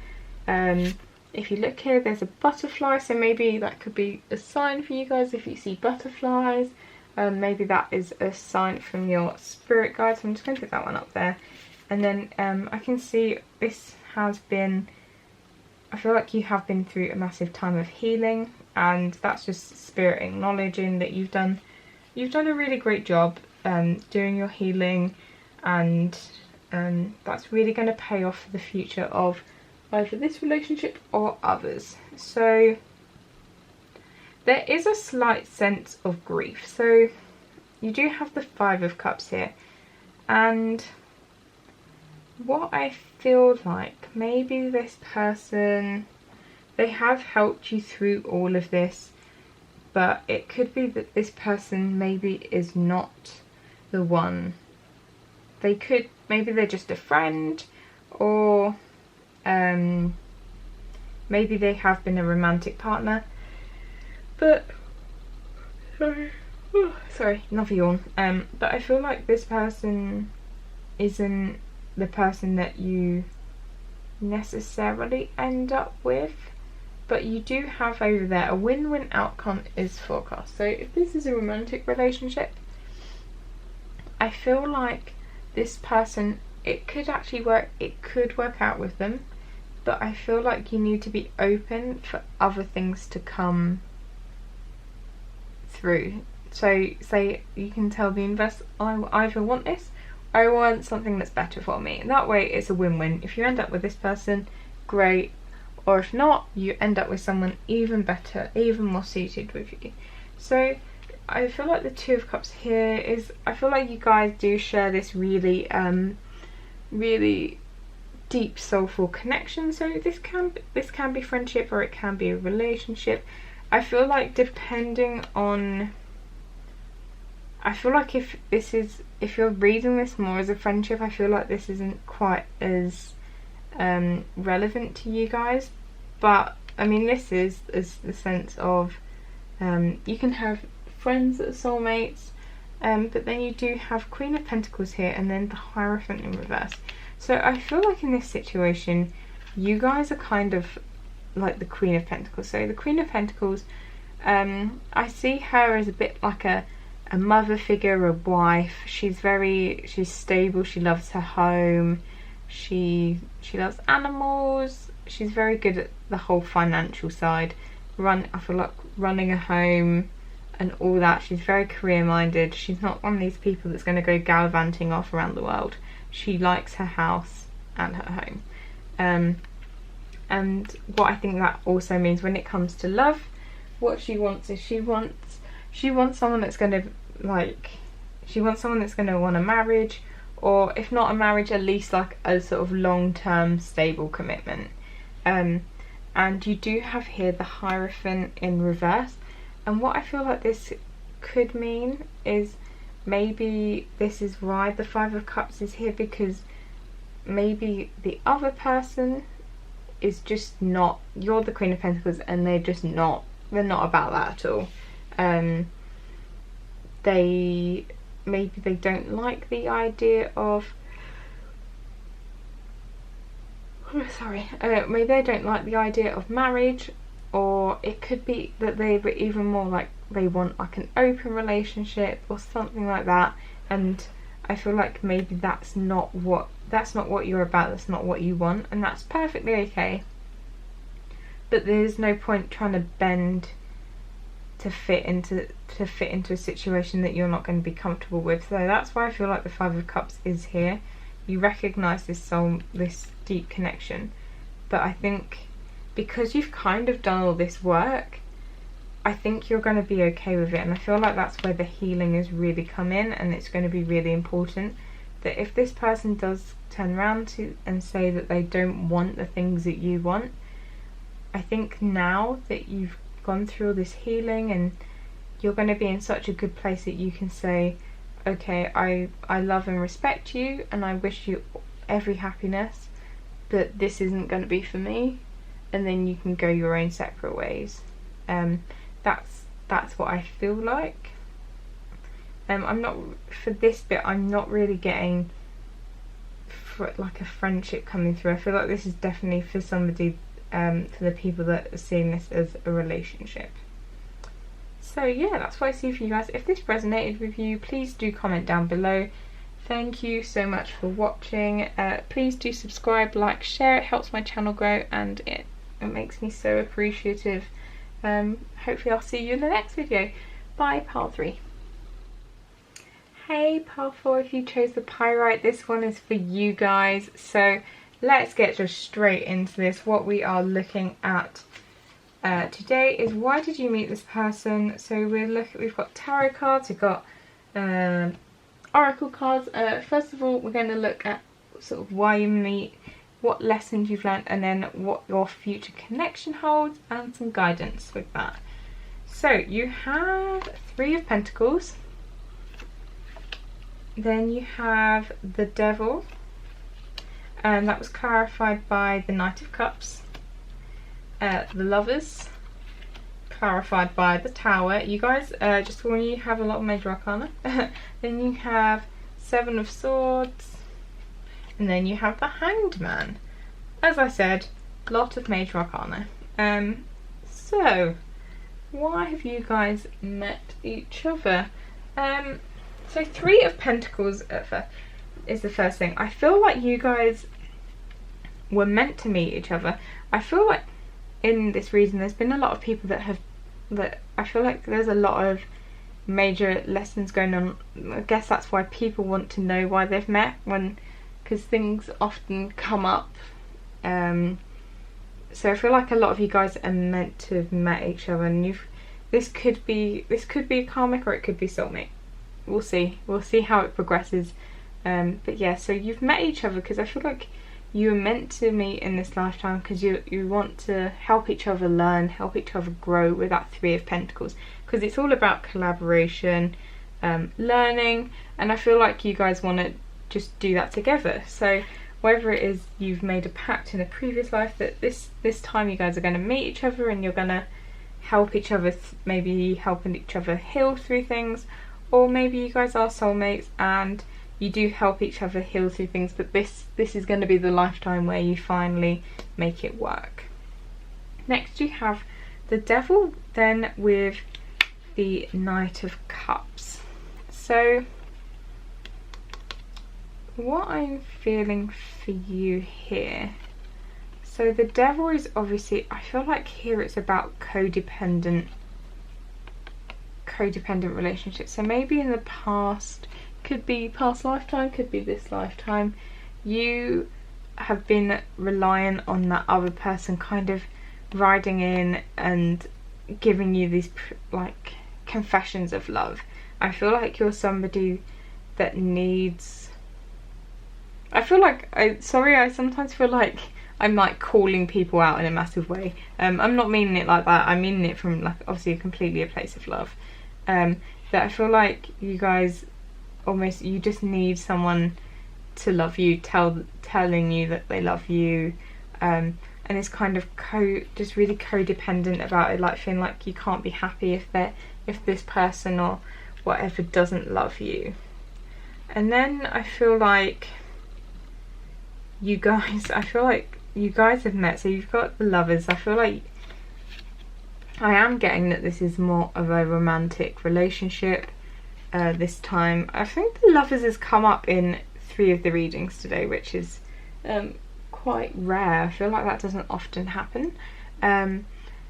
Speaker 1: If you look here, there's a butterfly, so maybe that could be a sign for you guys if you see butterflies. Maybe that is a sign from your spirit guides. I'm just going to put that one up there. And then I can see this has been, I feel like you have been through a massive time of healing, and that's just spirit acknowledging that you've done a really great job doing your healing, and that's really going to pay off for the future of either this relationship or others. So there is a slight sense of grief. So you do have the 5 of Cups here, and what I feel like, maybe this person, they have helped you through all of this, but it could be that this person maybe is not the one. Maybe they're just a friend, or maybe they have been a romantic partner, but sorry, another yawn. But I feel like this person isn't the person that you necessarily end up with, but you do have over there a win-win outcome is forecast. So if this is a romantic relationship, I feel like this person, it could actually work, it could work out with them, but I feel like you need to be open for other things to come through. So say you can tell the universe, I either want this, I want something that's better for me. And that way it's a win-win. If you end up with this person, great, or if not, you end up with someone even better, even more suited with you. So I feel like the 2 of Cups here is, I feel like you guys do share this really really deep soulful connection. So this can be friendship, or it can be a relationship. I feel like depending on, I feel like if you're reading this more as a friendship, I feel like this isn't quite as relevant to you guys. But I mean, this is the sense of you can have friends that are soulmates, but then you do have Queen of Pentacles here, and then the Hierophant in reverse. So I feel like in this situation, you guys are kind of like the Queen of Pentacles. So the Queen of Pentacles, I see her as a bit like a mother figure, a wife. She's stable, she loves her home, she loves animals, she's very good at the whole financial side. I feel like running a home and all that. She's very career minded. She's not one of these people that's going to go gallivanting off around the world. She likes her house and her home. And what I think that also means when it comes to love, what she wants is she wants someone that's going to want a marriage, or if not a marriage, at least like a sort of long-term stable commitment. And you do have here the Hierophant in reverse, and what I feel like this could mean is maybe this is why the Five of Cups is here, because maybe the other person is just not, you're the Queen of Pentacles and they're not about that at all. Maybe they don't like the idea of maybe they don't like the idea of marriage, or it could be that they were even more like they want like an open relationship or something like that. And I feel like maybe that's not what you're about, that's not what you want, and that's perfectly okay. But there's no point trying to bend to fit into a situation that you're not going to be comfortable with. So that's why I feel like the Five of Cups is here. You recognise this deep connection, but I think because you've kind of done all this work, I think you're going to be okay with it. And I feel like that's where the healing has really come in, and it's going to be really important that if this person does turn around and say that they don't want the things that you want, I think now that you've gone through all this healing and you're going to be in such a good place that you can say, okay, I love and respect you and I wish you every happiness, but this isn't going to be for me, and then you can go your own separate ways. That's what I feel like. I'm not, for this bit, I'm not really getting like a friendship coming through. I feel like this is definitely for somebody, for the people that are seeing this as a relationship. So yeah, that's what I see for you guys. If this resonated with you, please do comment down below. Thank you so much for watching. Please do subscribe, like, share. It helps my channel grow and it makes me so appreciative. Hopefully I'll see you in the next video. Bye, pile 3. Hey, pile 4, if you chose the pyrite, this one is for you guys. So let's get just straight into this. What we are looking at today is, why did you meet this person? So we've got tarot cards, we've got oracle cards. First of all, we're going to look at sort of why you meet, what lessons you've learned, and then what your future connection holds, and some guidance with that. So you have Three of Pentacles, then you have the Devil, and that was clarified by the Knight of Cups. The Lovers, clarified by the Tower. You guys, just when you have a lot of major arcana. Then you have Seven of Swords, and then you have the Hanged Man. As I said, a lot of major arcana. So why have you guys met each other? So Three of Pentacles is the first thing. I feel like you guys were meant to meet each other. I feel like in this reason there's been a lot of people that I feel like there's a lot of major lessons going on. I guess that's why people want to know why they've met, because things often come up. So I feel like a lot of you guys are meant to have met each other, and this could be a karmic, or it could be soulmate. We'll see how it progresses. But yeah, so you've met each other because I feel like you were meant to meet in this lifetime, because you want to help each other learn, help each other grow with that Three of Pentacles, because it's all about collaboration, learning, and I feel like you guys want to just do that together. So whether it is you've made a pact in a previous life that this time you guys are going to meet each other and you're going to help each other, maybe helping each other heal through things, or maybe you guys are soulmates and you do help each other heal through things, but this is going to be the lifetime where you finally make it work. Next you have the Devil, then with the Knight of Cups. So what I'm feeling for you here, so the Devil is obviously, I feel like here it's about codependent relationships. So maybe in the past, could be past lifetime, could be this lifetime, you have been reliant on that other person kind of riding in and giving you these like confessions of love. I feel like you're somebody that needs, I feel like, I sometimes feel like I'm like calling people out in a massive way. I'm not meaning it like that. I mean it from like obviously completely a place of love. That I feel like you guys almost, you just need someone to love you, telling you that they love you, and it's kind of just really codependent about it, like feeling like you can't be happy if this person or whatever doesn't love you. And then I feel like you guys have met, so you've got the lovers. I feel like I am getting that this is more of a romantic relationship this time. I think the lovers has come up in 3 of the readings today, which is quite rare. I feel like that doesn't often happen.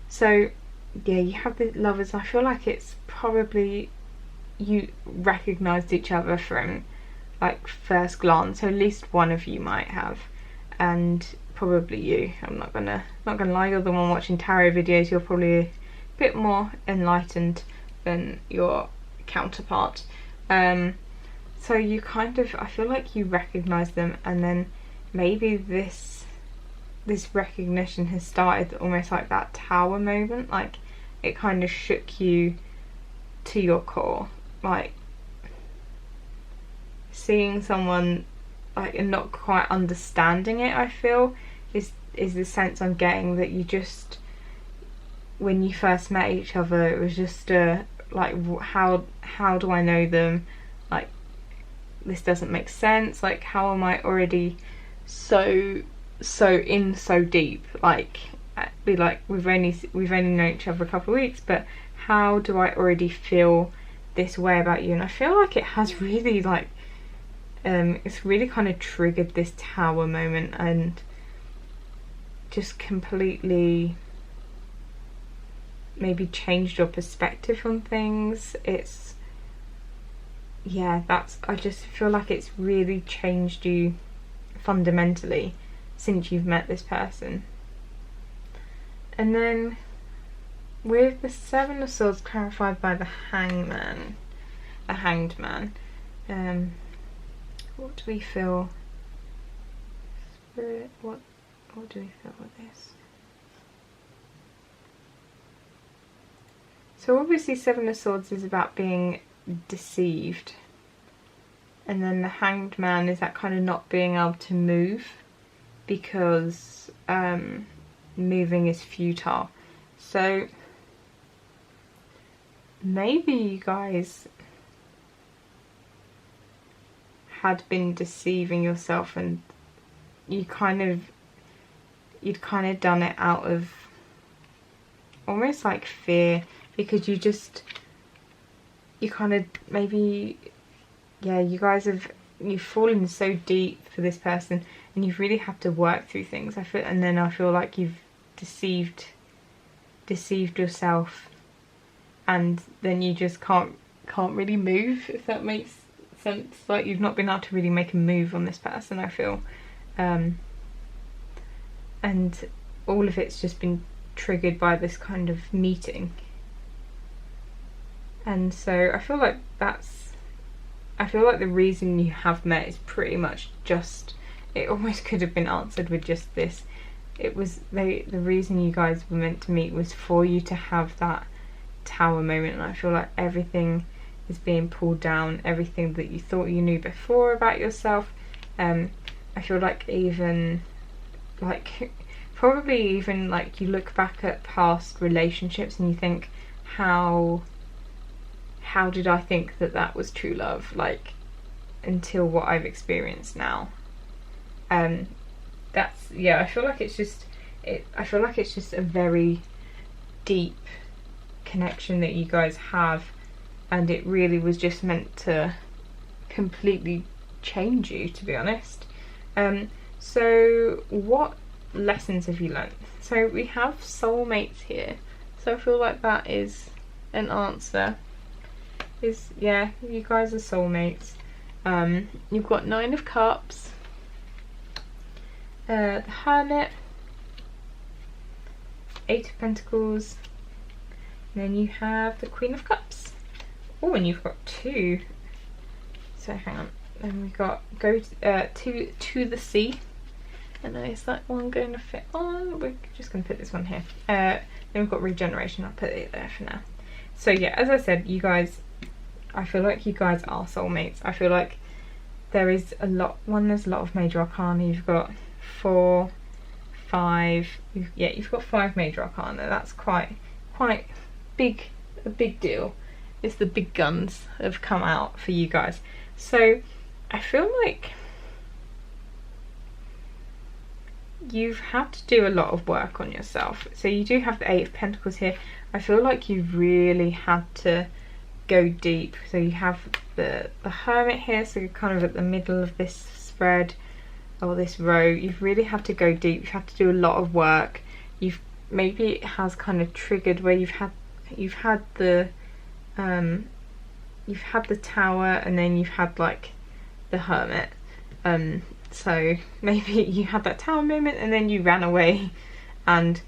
Speaker 1: So yeah, you have the lovers. I feel like it's probably you recognised each other from like first glance, so at least one of you might have, and probably you. I'm not gonna lie, you're the one watching tarot videos, you're probably a bit more enlightened than your counterpart. So you kind of, I feel like you recognise them, and then maybe this recognition has started almost like that tower moment, like it kind of shook you to your core, like seeing someone like and not quite understanding it. I feel is the sense I'm getting, that you just, when you first met each other, it was just like how do I know them, like this doesn't make sense, like how am I already so deep, like be like we've only known each other a couple of weeks, but how do I already feel this way about you? And I feel like it has really like it's really kind of triggered this tower moment and just completely maybe changed your perspective on things. It's, yeah, I just feel like it's really changed you fundamentally since you've met this person. And then with the 7 of Swords clarified by the Hanged Man, what do we feel? Spirit, what do we feel with this? So obviously 7 of Swords is about being deceived, and then the Hanged Man is that kind of not being able to move because moving is futile. So maybe you guys had been deceiving yourself, and you'd kind of done it out of almost like fear, because you kind of maybe, yeah, you've fallen so deep for this person, and you've really had to work through things. I feel like you've deceived yourself, and then you just can't really move, if that makes sense. Like you've not been able to really make a move on this person, I feel, and all of it's just been triggered by this kind of meeting. And so I feel like the reason you have met is pretty much just, it almost could have been answered with just this. It was the reason you guys were meant to meet was for you to have that tower moment, and I feel like everything is being pulled down, everything that you thought you knew before about yourself. I feel like even like probably even like you look back at past relationships and you think, how did I think that was true love, like until what I've experienced now. That's, yeah, I feel like it's just a very deep connection that you guys have, and it really was just meant to completely change you, to be honest. So what lessons have you learnt? So we have soulmates here, so I feel like that is an answer. Yeah, you guys are soulmates. You've got 9 of Cups, the Hermit, Eight of Pentacles, and then you have the Queen of Cups. Oh, and you've got two. So hang on. Then we've got go to the sea. I know, is that one going to fit on? We're just going to put this one here. Then we've got regeneration. I'll put it there for now. So yeah, as I said, you guys, I feel like you guys are soulmates. I feel like there's a lot of major arcana. You've got 4, 5. You've got 5 major arcana. That's quite big, a big deal. It's the big guns have come out for you guys. So I feel like you've had to do a lot of work on yourself. So you do have the Eight of Pentacles here. I feel like you've really had to go deep. So you have the Hermit here, so you're kind of at the middle of this spread or this row. You've really had to go deep. You've had to do a lot of work. Maybe it has kind of triggered where you've had the Tower, and then you've had like the Hermit. So maybe you had that Tower moment and then you ran away, and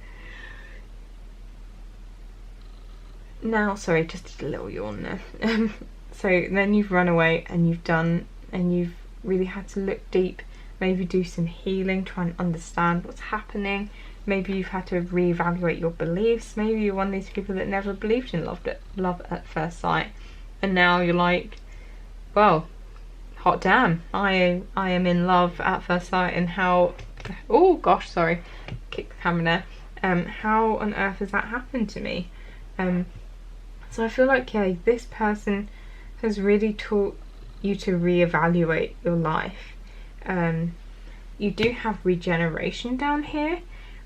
Speaker 1: now, sorry, just a little yawn there. So then you've run away and you've really had to look deep, maybe do some healing, try and understand what's happening. Maybe you've had to reevaluate your beliefs. Maybe you're one of these people that never believed in love at first sight, and now you're like, well, hot damn, I am in love at first sight. And how, oh gosh, sorry, kick the camera there. How on earth has that happened to me? So I feel like, yeah, this person has really taught you to reevaluate your life. You do have regeneration down here,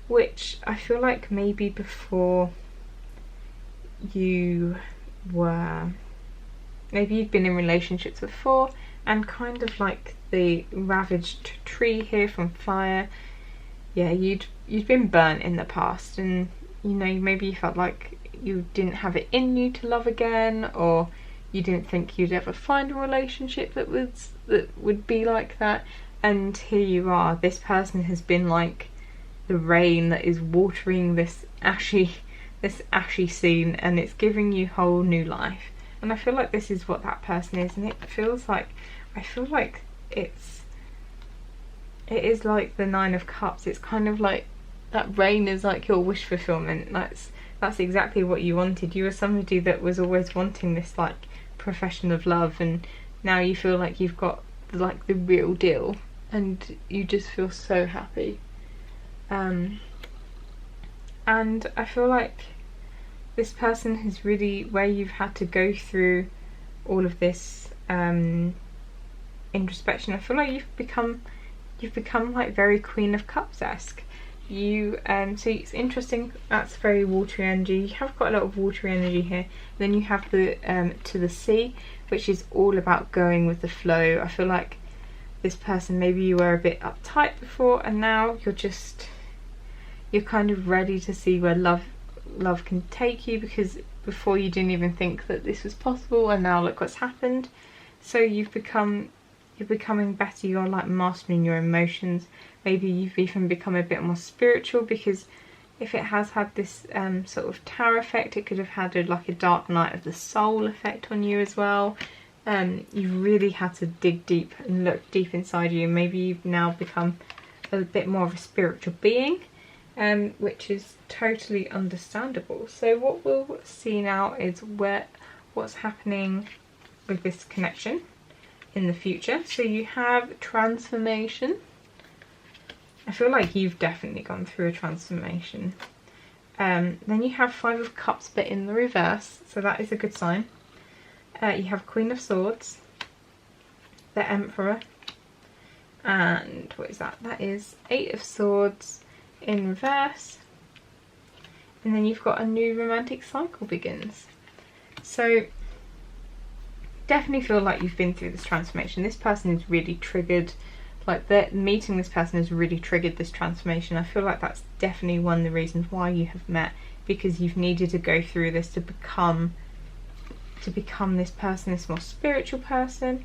Speaker 1: which I feel like maybe before maybe you've been in relationships before, and kind of like the ravaged tree here from fire. Yeah, you'd been burnt in the past, and you know, maybe you felt like you didn't have it in you to love again, or you didn't think you'd ever find a relationship that would be like that. And here you are. This person has been like the rain that is watering this ashy scene, and it's giving you whole new life. And I feel like this is what that person is, and I feel like it is like the Nine of Cups. It's kind of like that rain is like your wish fulfillment. That's exactly what you wanted. You were somebody that was always wanting this like profession of love, and now you feel like you've got like the real deal, and you just feel so happy. And I feel like this person has really, where you've had to go through all of this introspection, I feel like you've become like very Queen of Cups-esque. So it's interesting, that's very watery energy. You have quite a lot of watery energy here. Then you have the to the sea, which is all about going with the flow. I feel like this person, maybe you were a bit uptight before, and now you're kind of ready to see where love can take you, because before you didn't even think that this was possible, and now look what's happened. So you're becoming better. You're like mastering your emotions. Maybe you've even become a bit more spiritual, because if it has had this sort of tower effect, it could have had like a dark night of the soul effect on you as well. You've really had to dig deep and look deep inside you. Maybe you've now become a bit more of a spiritual being, which is totally understandable. So what we'll see now is what's happening with this connection in the future. So you have transformation. I feel like you've definitely gone through a transformation. Then you have Five of Cups, but in the reverse, so that is a good sign. You have Queen of Swords, the Emperor, and what is that? That is Eight of Swords in reverse. And then you've got a new romantic cycle begins. So definitely feel like you've been through this transformation. This person is really triggered. Like meeting this person has really triggered this transformation. I feel like that's definitely one of the reasons why you have met, because you've needed to go through this to become this person, this more spiritual person.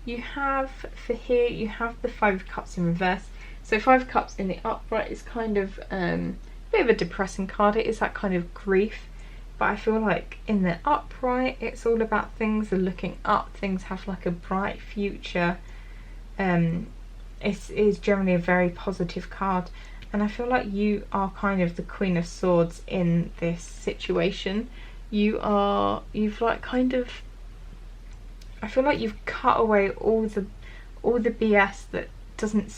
Speaker 1: You have, for here, you have the Five of Cups in reverse. So Five of Cups in the upright is kind of a bit of a depressing card. It is that kind of grief. But I feel like in the upright, it's all about things are looking up, things have like a bright future. It is generally a very positive card. And I feel like you are kind of the Queen of Swords in this situation. You've like kind of, I feel like you've cut away all the BS that doesn't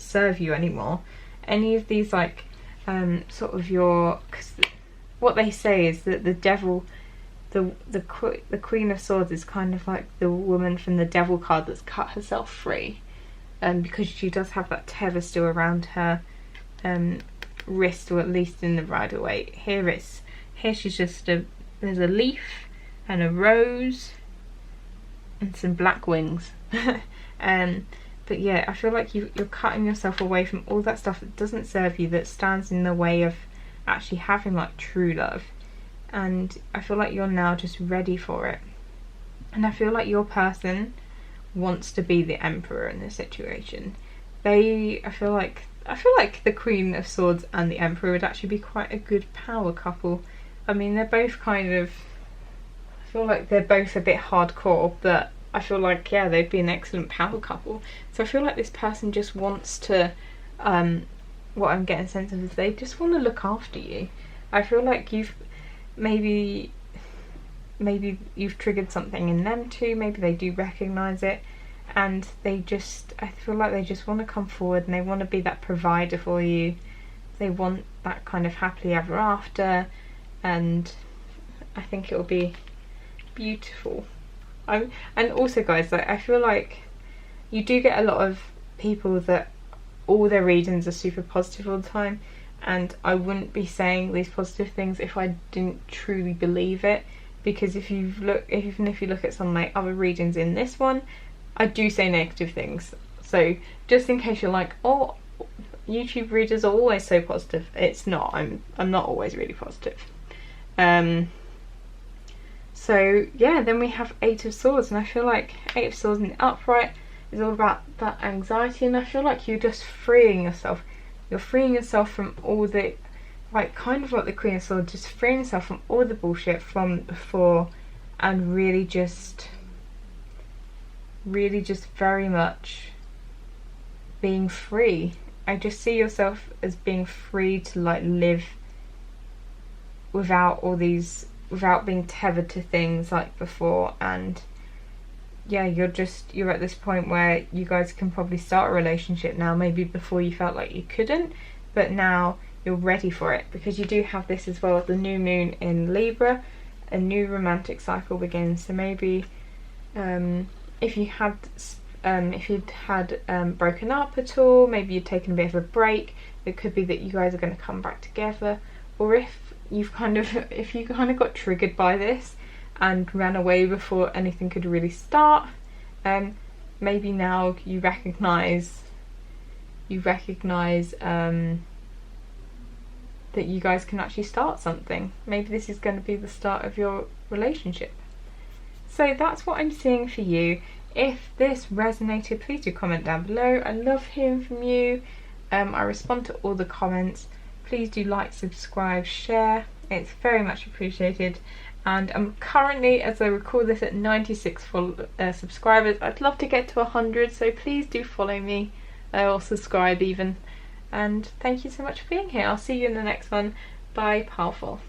Speaker 1: serve you anymore. Any of these like sort of your, cause what they say is that the devil, the Queen of Swords is kind of like the woman from the Devil card that's cut herself free, because she does have that tether still around her wrist, or at least in the Rider-Waite. Here she's just there's a leaf and a rose and some black wings. But yeah, I feel like you're cutting yourself away from all that stuff that doesn't serve you, that stands in the way of actually having like true love. And I feel like you're now just ready for it. And I feel like your person wants to be the Emperor in this situation. I feel like the Queen of Swords and the Emperor would actually be quite a good power couple. I mean, they're both kind of, I feel like they're both a bit hardcore, but I feel like, yeah, they'd be an excellent power couple. So I feel like this person just wants to, what I'm getting a sense of is they just want to look after you. I feel like you've maybe you've triggered something in them too. Maybe they do recognise it, and I feel like they just want to come forward and they want to be that provider for you. They want that kind of happily ever after, and I think it will be beautiful. And also, guys, like, I feel like you do get a lot of people that all their readings are super positive all the time, and I wouldn't be saying these positive things if I didn't truly believe it. Because even if you look at some of my other readings in this one, I do say negative things. So just in case you're like, oh, YouTube readers are always so positive, it's not. I'm not always really positive. So yeah, then we have Eight of Swords, and I feel like Eight of Swords in the upright is all about that anxiety, and I feel like you're just freeing yourself. You're freeing yourself from all the, like, kind of like the Queen of Swords, just freeing yourself from all the bullshit from before, and really just very much being free. I just see yourself as being free to like live without being tethered to things like before. And yeah, you're at this point where you guys can probably start a relationship now. Maybe before you felt like you couldn't, but now you're ready for it, because you do have this as well, the new moon in Libra, a new romantic cycle begins. So maybe if you'd had broken up at all, maybe you'd taken a bit of a break, it could be that you guys are going to come back together. Or if you kind of got triggered by this and ran away before anything could really start, maybe now you recognise that you guys can actually start something. Maybe this is going to be the start of your relationship. So that's what I'm seeing for you. If this resonated, please do comment down below. I love hearing from you. I respond to all the comments. Please do like, subscribe, share. It's very much appreciated. And I'm currently, as I record this, at 96 subscribers. I'd love to get to 100, so please do follow me or subscribe even. And thank you so much for being here. I'll see you in the next one. Bye, powerful.